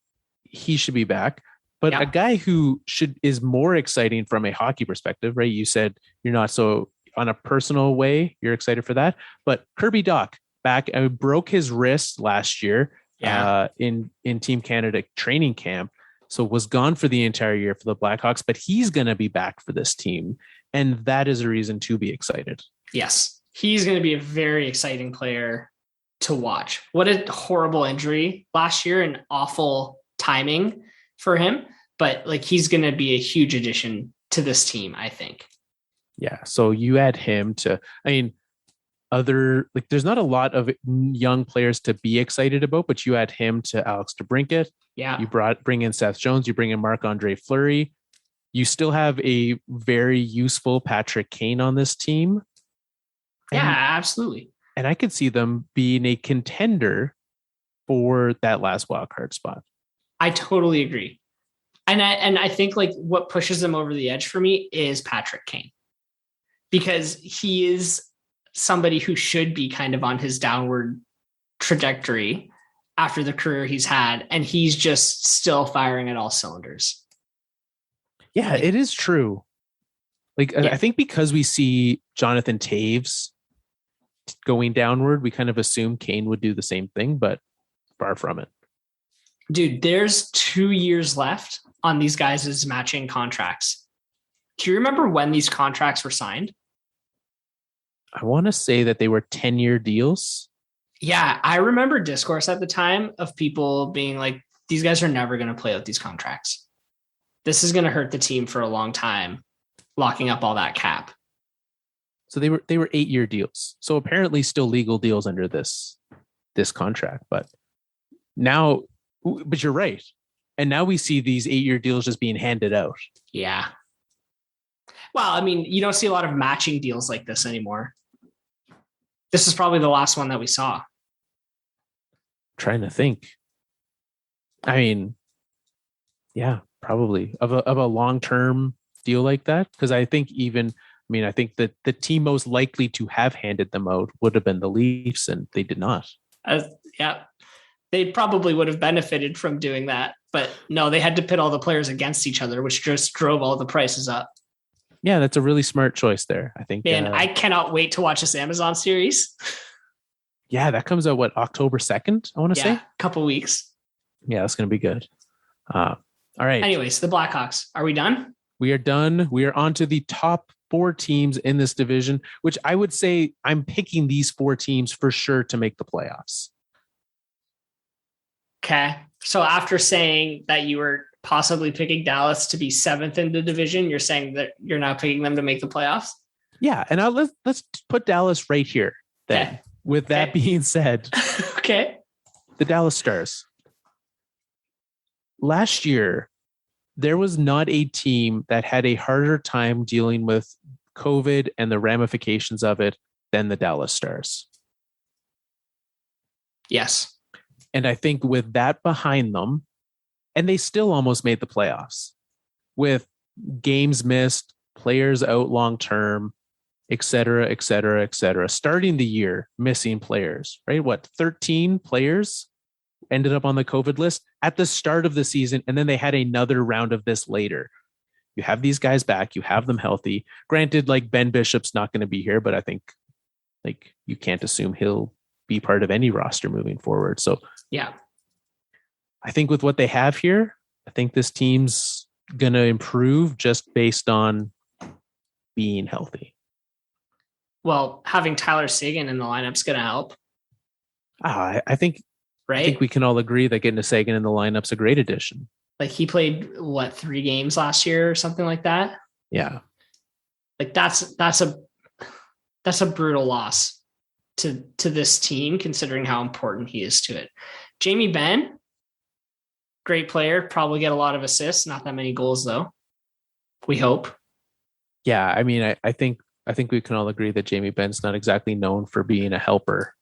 he should be back, but a guy who is more exciting from a hockey perspective, right? You said you're not so on a personal way, you're excited for that, but Kirby Dach back, broke his wrist last year in Team Canada training camp. So was gone for the entire year for the Blackhawks, but he's going to be back for this team. And that is a reason to be excited. Yes. He's going to be a very exciting player to watch. What a horrible injury last year and awful timing for him, but like he's going to be a huge addition to this team, I think. Yeah. So you add him to, there's not a lot of young players to be excited about, but you add him to Alex DeBrincat. Yeah. You bring in Seth Jones, you bring in Marc-Andre Fleury. You still have a very useful Patrick Kane on this team. Yeah, absolutely. And I could see them being a contender for that last wild card spot. I totally agree. And I think like what pushes them over the edge for me is Patrick Kane, because he is somebody who should be kind of on his downward trajectory after the career he's had. And he's just still firing at all cylinders. Yeah, it is true. Like, I think because we see Jonathan Taves going downward, we kind of assume Kane would do the same thing, but far from it. Dude, there's 2 years left on these guys' matching contracts. Do you remember when these contracts were signed? I want to say that they were 10-year deals. Yeah, I remember discourse at the time of people being like, these guys are never going to play out these contracts. This is going to hurt the team for a long time, locking up all that cap. So they were 8-year deals. So apparently still legal deals under this contract. But you're right. And now we see these 8-year deals just being handed out. Yeah. Well, I mean, you don't see a lot of matching deals like this anymore. This is probably the last one that we saw. Trying to think. I mean, yeah, probably of a long-term deal like that. Because I think that the team most likely to have handed them out would have been the Leafs, and they did not. Yeah. They probably would have benefited from doing that. But no, they had to pit all the players against each other, which just drove all the prices up. Yeah, that's a really smart choice there, I think. Man, I cannot wait to watch this Amazon series. Yeah, that comes out, October 2nd, I want to say? A couple weeks. Yeah, that's going to be good. All right. Anyways, the Blackhawks. Are we done? We are done. We are on to the top 4 teams in this division, which I would say I'm picking these 4 teams for sure to make the playoffs. Okay. So after saying that you were possibly picking Dallas to be 7th in the division, you're saying that you're now picking them to make the playoffs? Yeah. And let's put Dallas right here then. Okay. With that being said, okay. The Dallas Stars. Last year, there was not a team that had a harder time dealing with COVID and the ramifications of it than the Dallas Stars. Yes. And I think with that behind them, and they still almost made the playoffs with games missed, players out long-term, et cetera, et cetera, et cetera. Starting the year, missing players, right? 13 players ended up on the COVID list at the start of the season. And then they had another round of this later. You have these guys back, you have them healthy. Granted, like Ben Bishop's not going to be here, but I think like you can't assume he'll be part of any roster moving forward. So yeah, I think with what they have here, I think this team's going to improve just based on being healthy. Well, having Tyler Seguin in the lineup's going to help. I think, right? I think we can all agree that getting a Seguin in the lineup's a great addition. Like he played 3 games last year or something like that. Yeah. Like that's a brutal loss to this team, considering how important he is to it. Jamie Benn, great player, probably get a lot of assists, not that many goals though. We hope. Yeah, I mean, I think we can all agree that Jamie Benn's not exactly known for being a helper.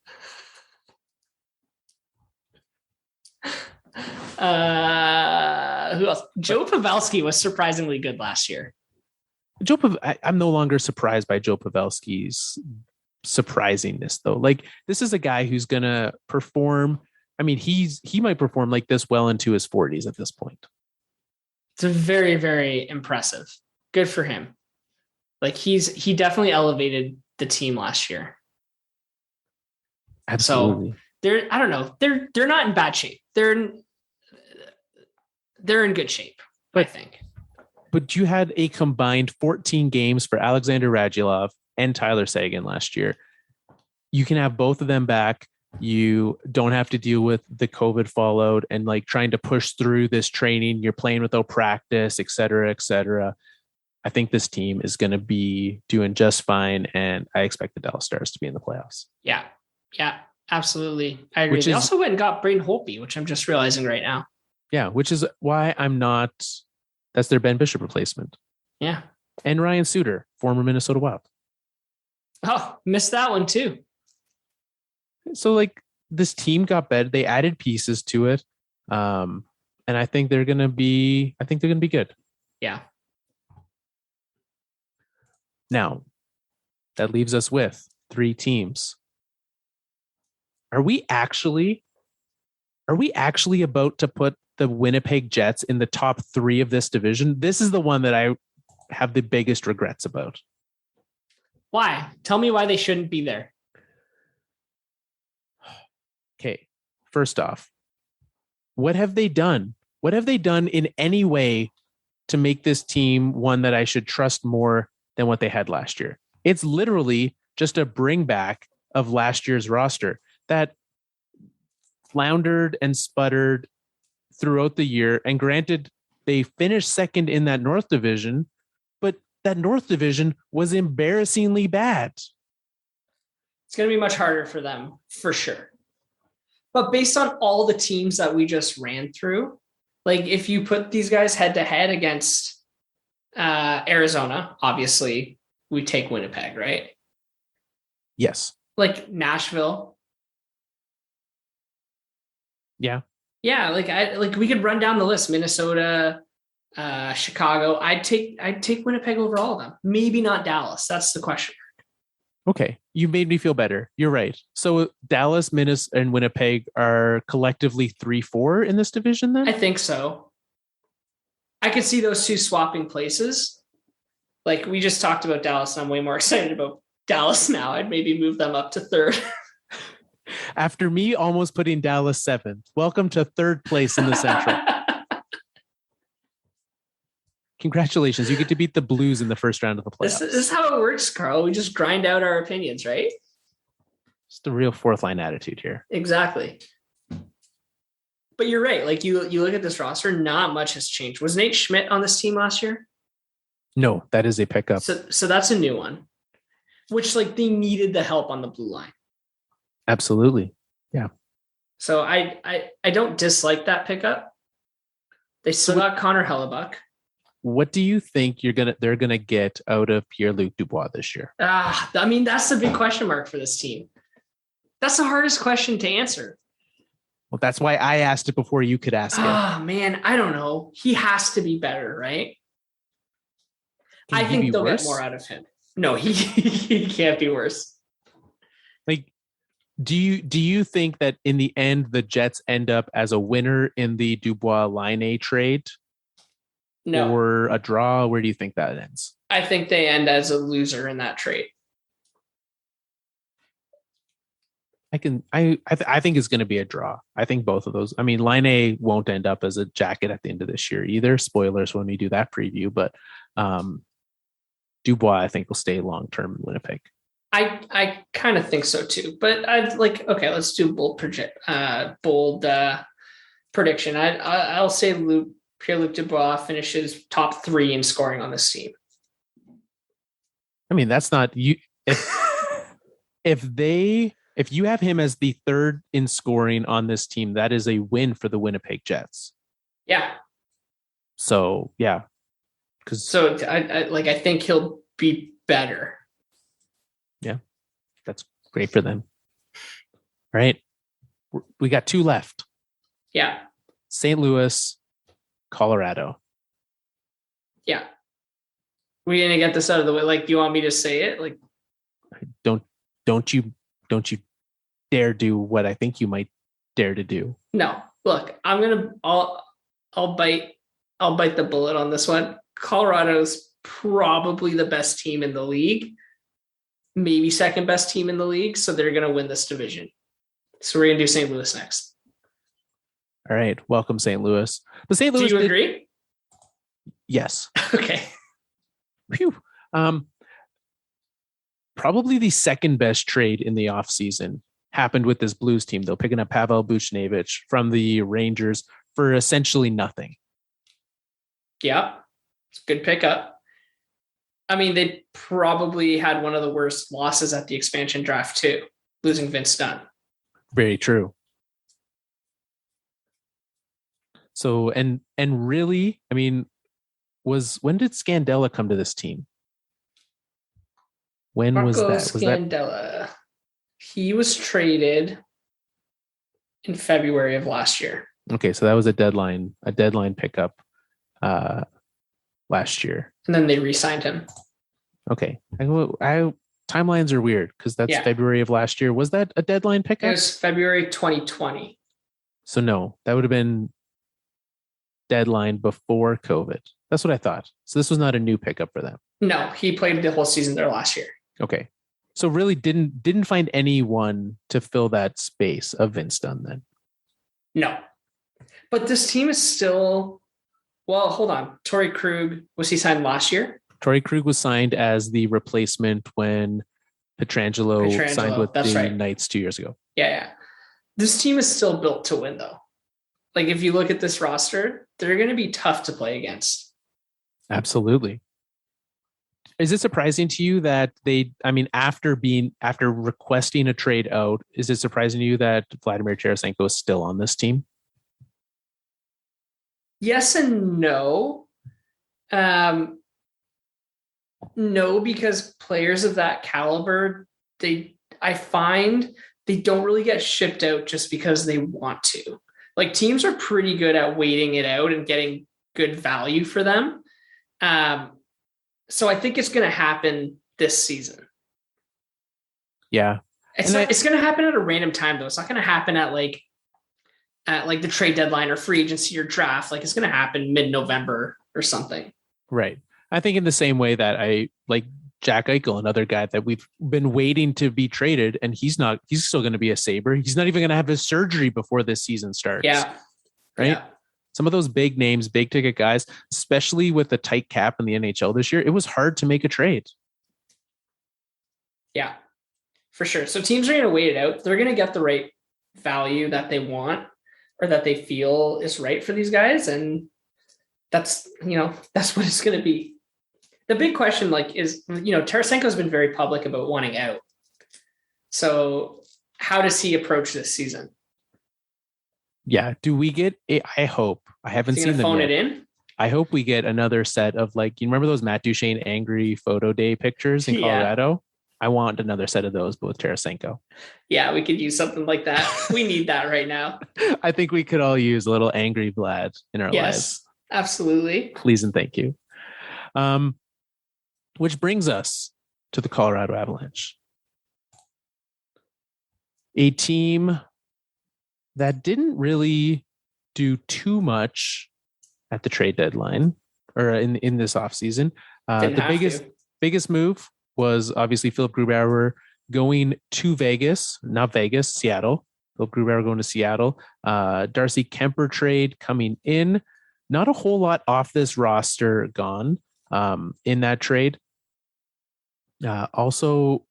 Who else? Joe Pavelski was surprisingly good last year. I'm no longer surprised by Joe Pavelski's surprisingness, though. Like, this is a guy who's going to perform. I mean, he might perform like this well into his 40s at this point. It's very, very impressive. Good for him. Like he definitely elevated the team last year. Absolutely. So I don't know. They're not in bad shape. They're in good shape, I think. But you had a combined 14 games for Alexander Radulov and Tyler Seguin last year. You can have both of them back. You don't have to deal with the COVID fallout and like trying to push through this training. You're playing without practice, et cetera, et cetera. I think this team is going to be doing just fine, and I expect the Dallas Stars to be in the playoffs. Yeah, absolutely. I agree. They also went and got Braden Holtby, which I'm just realizing right now. Yeah, which is why I'm not. That's their Ben Bishop replacement. Yeah. And Ryan Suter, former Minnesota Wild. Oh, missed that one too. So like this team got better. They added pieces to it. And I think they're gonna be good. Yeah. Now, that leaves us with 3 teams. Are we actually about to put the Winnipeg Jets in the top 3 of this division? This is the one that I have the biggest regrets about. Why? Tell me why they shouldn't be there. Okay. First off, what have they done? What have they done in any way to make this team one that I should trust more than what they had last year? It's literally just a bring back of last year's roster that floundered and sputtered throughout the year. And granted, they finished second in that North Division, but that North Division was embarrassingly bad. It's going to be much harder for them, for sure. But based on all the teams that we just ran through, like if you put these guys head to head against Arizona, obviously we take Winnipeg, right? Yes. Like Nashville. Yeah. Yeah, like we could run down the list. Minnesota, Chicago. I'd take Winnipeg over all of them. Maybe not Dallas. That's the question. Okay. You made me feel better. You're right. So Dallas, Minnesota, and Winnipeg are collectively 3-4 in this division then? I think so. I could see those two swapping places. Like we just talked about Dallas, and I'm way more excited about Dallas now. I'd maybe move them up to 3rd. After me almost putting Dallas 7th. Welcome to 3rd place in the Central. Congratulations. You get to beat the Blues in the first round of the playoffs. This is how it works, Carl. We just grind out our opinions, right? It's the real 4th line attitude here. Exactly. But you're right. Like you look at this roster, not much has changed. Was Nate Schmidt on this team last year? No, that is a pickup. So that's a new one, which like they needed the help on the blue line. Absolutely. Yeah. So I don't dislike that pickup. They still got Connor Hellebuck. What do you think they're gonna get out of Pierre-Luc Dubois this year? I mean, that's the big question mark for this team. That's the hardest question to answer. Well, that's why I asked it before you could ask it. Man, I don't know. He has to be better, right? I think they'll get more out of him. No, he can't be worse. Like, do you think that in the end the Jets end up as a winner in the Dubois Line trade? No. Or a draw? Where do you think that ends? I think they end as a loser in that trade. I think it's going to be a draw. I think both of those. I mean, Line A won't end up as a jacket at the end of this year either. Spoilers when we do that preview, but Dubois, I think, will stay long term in Winnipeg. I kind of think so too. But I'd like, okay, let's do bold prediction. I'll say Pierre-Luc Dubois finishes top 3 in scoring on this team. I mean, that's not you. If you have him as the 3rd in scoring on this team, that is a win for the Winnipeg Jets. Yeah. So yeah, I think he'll be better. Yeah, that's great for them. Right, we got 2 left. Yeah. St. Louis, Colorado. Yeah. We're gonna get this out of the way. Like, do you want me to say it? Like, don't you dare do what I think you might dare to do. No, look, I'll bite the bullet on this one. Colorado's probably the best team in the league, maybe second best team in the league. So they're going to win this division. So we're going to do St. Louis next. All right. Welcome, St. Louis. The St. Louis. Do you agree? Yes. Okay. Phew. Probably the second best trade in the offseason happened with this Blues team, though, picking up Pavel Buchnevich from the Rangers for essentially nothing. Yeah. It's a good pickup. I mean, they probably had one of the worst losses at the expansion draft too, losing Vince Dunn. Very true. So, and really, I mean, when did Scandella come to this team? When Marco was that? Scandella. He was traded in February of last year. Okay, so that was a deadline pickup last year. And then they re-signed him. Okay. Timelines are weird because that's February of last year. Was that a deadline pickup? It was February 2020. So no, that would have been deadline before COVID. That's what I thought. So this was not a new pickup for them. No, he played the whole season there last year. Okay. So really didn't find anyone to fill that space of Vince Dunn then. No. But this team is still, well, hold on. Torrey Krug, was he signed last year? Torrey Krug was signed as the replacement when Pietrangelo signed with the Knights 2 years ago. Yeah. This team is still built to win, though. Like, if you look at this roster, they're going to be tough to play against. Absolutely. Is it surprising to you that after requesting a trade out, is it surprising to you that Vladimir Tarasenko is still on this team? Yes and no. No, because players of that caliber, I find they don't really get shipped out just because they want to. Like, teams are pretty good at waiting it out and getting good value for them. So I think it's going to happen this season. Yeah. It's going to happen at a random time, though. It's not going to happen at the trade deadline or free agency or draft. Like, it's going to happen mid-November or something. Right. I think in the same way that I like Jack Eichel, another guy that we've been waiting to be traded, and he's still going to be a Sabre. He's not even going to have his surgery before this season starts. Yeah. Right. Yeah. Some of those big names, big ticket guys, especially with the tight cap in the NHL this year, it was hard to make a trade. Yeah, for sure. So teams are going to wait it out. They're going to get the right value that they want or that they feel is right for these guys. And that's what it's going to be. The big question is, Tarasenko's been very public about wanting out. So how does he approach this season? Yeah. Do we get I hope. I haven't seen them phone yet. it in? I hope we get another set of you remember those Matt Duchene angry photo day pictures in Colorado? I want another set of those, but with Tarasenko. Yeah, we could use something like that. We need that right now. I think we could all use a little angry Vlad in our lives. Absolutely. Please and thank you. Which brings us to the Colorado Avalanche. A team that didn't really do too much at the trade deadline or in this offseason. The biggest move was obviously Philip Grubauer going to Seattle. Philip Grubauer going to Seattle. Darcy Kemper trade coming in. Not a whole lot off this roster gone in that trade. Also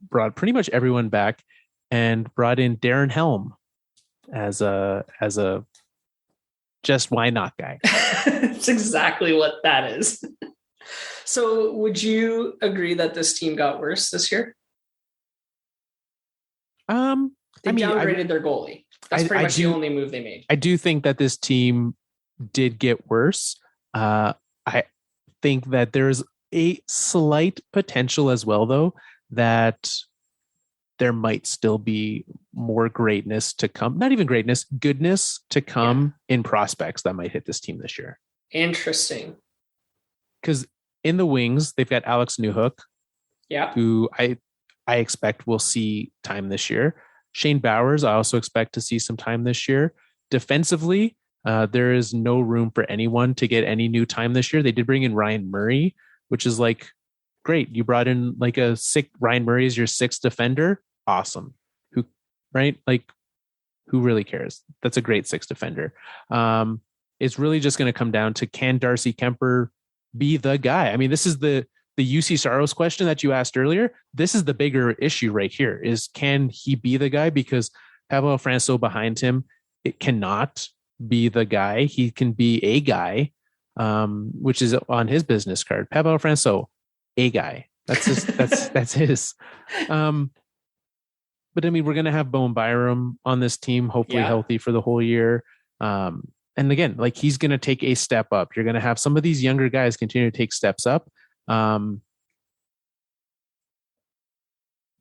brought pretty much everyone back and brought in Darren Helm as a just why not guy. That's exactly what that is. So would you agree that this team got worse this year? They downgraded their goalie. That's pretty much the only move they made. I do think that this team did get worse. I think that there's a slight potential as well, though, that there might still be more greatness to come. Not even greatness, goodness to come in prospects that might hit this team this year. Interesting. Because in the wings, they've got Alex Newhook, who I expect will see time this year. Shane Bowers, I also expect to see some time this year. Defensively, there is no room for anyone to get any new time this year. They did bring in Ryan Murray, which is great. You brought in Ryan Murray as your sixth defender. Awesome. Who really cares? That's a great sixth defender. It's really just going to come down to, can Darcy Kemper be the guy? I mean, this is the UC Saros question that you asked earlier. This is the bigger issue right here, is can he be the guy? Because Pavel Francouz behind him, it cannot be the guy. He can be a guy, which is on his business card. Pavel Francouz, a guy. That's his. that's his. But I mean, we're going to have Bowen Byram on this team, hopefully healthy for the whole year. And again, he's going to take a step up. You're going to have some of these younger guys continue to take steps up.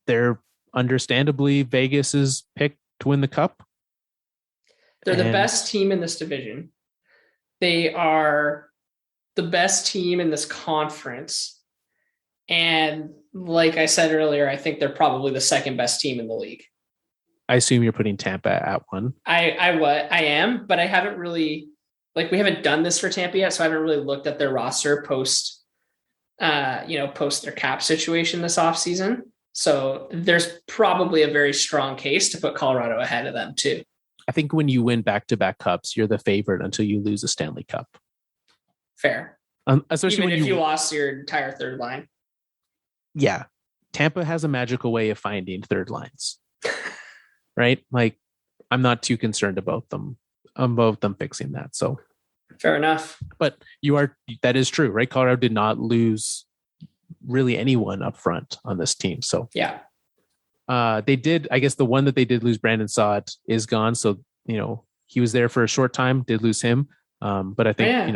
They're understandably Vegas's pick to win the cup. They're the best team in this division. They are the best team in this conference. And like I said earlier, I think they're probably the second best team in the league. I assume you're putting Tampa at one. I am, but I haven't really, we haven't done this for Tampa yet, so I haven't really looked at their roster post their cap situation this offseason. So there's probably a very strong case to put Colorado ahead of them too. I think when you win back-to-back cups, you're the favorite until you lose a Stanley Cup. Fair. Especially even when if you lost your entire third line. Yeah. Tampa has a magical way of finding third lines. Right? I'm not too concerned about them fixing that. So fair enough. But that is true, right? Colorado did not lose really anyone up front on this team. So yeah. They did, I guess the one that they did lose, Brandon Saad, is gone. So, he was there for a short time, did lose him. But I think,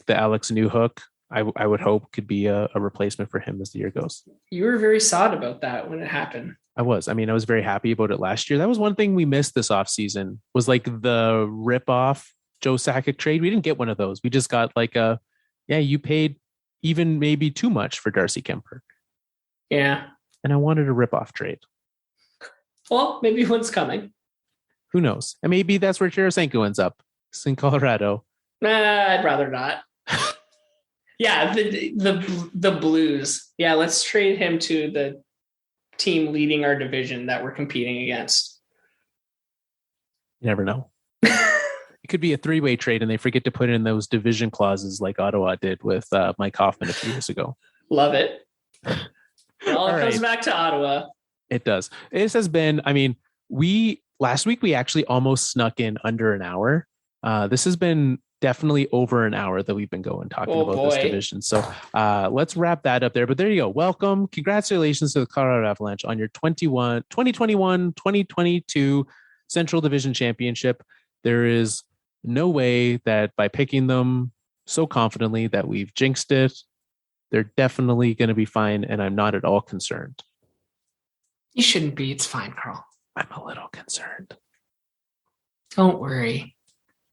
the Alex Newhook, I would hope could be a replacement for him as the year goes. You were very sad about that when it happened. I was very happy about it last year. That was one thing we missed this offseason was the rip-off Joe Sakic trade. We didn't get one of those. We just got you paid even maybe too much for Darcy Kemper. Yeah. And I wanted a rip-off trade. Well, maybe one's coming. Who knows? And maybe that's where Tarasenko ends up. It's in Colorado. I'd rather not. Yeah, the Blues. Yeah, let's trade him to the team leading our division that we're competing against. You never know. It could be a three-way trade and they forget to put in those division clauses like Ottawa did with Mike Hoffman a few years ago. Love it. All comes back to Ottawa. It does. This has been, last week we actually almost snuck in under an hour. This has been definitely over an hour that we've been talking about this division. So let's wrap that up there. But there you go. Welcome. Congratulations to the Colorado Avalanche on your 2021-2022 Central Division Championship. There is no way that by picking them so confidently that we've jinxed it. They're definitely going to be fine, and I'm not at all concerned. You shouldn't be. It's fine, Carl. I'm a little concerned. Don't worry.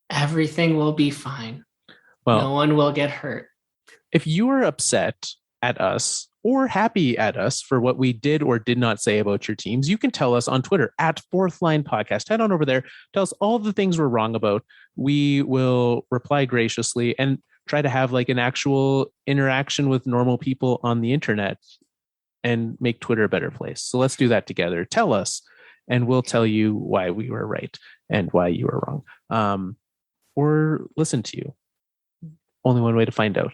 Everything will be fine. Well, no one will get hurt. If you are upset at us or happy at us for what we did or did not say about your teams, you can tell us on Twitter at Fourth Line Podcast. Head on over there. Tell us all the things we're wrong about. We will reply graciously and try to have an actual interaction with normal people on the internet and make Twitter a better place. So let's do that together. Tell us, and we'll tell you why we were right and why you were wrong. Or listen to you. Only one way to find out.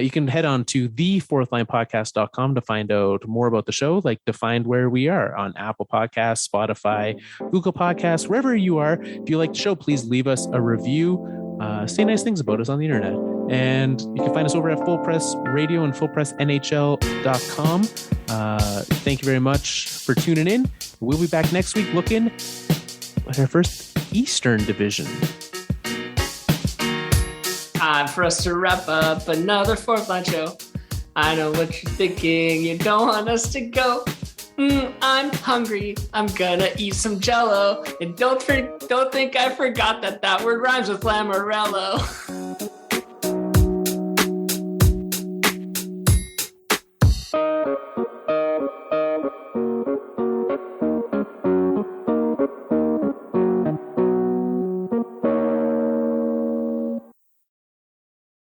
You can head on to thefourthlinepodcast.com to find out more about the show, to find where we are on Apple Podcasts, Spotify, Google Podcasts, wherever you are. If you like the show, please leave us a review. Say nice things about us on the internet. And you can find us over at Full Press Radio and fullpressnhl.com. Thank you very much for tuning in. We'll be back next week looking at our first Eastern Division. Time for us to wrap up another Fourth Line show. I know what you're thinking. You don't want us to go. I'm hungry. I'm gonna eat some Jell-O. And don't think I forgot that word rhymes with Lamoriello.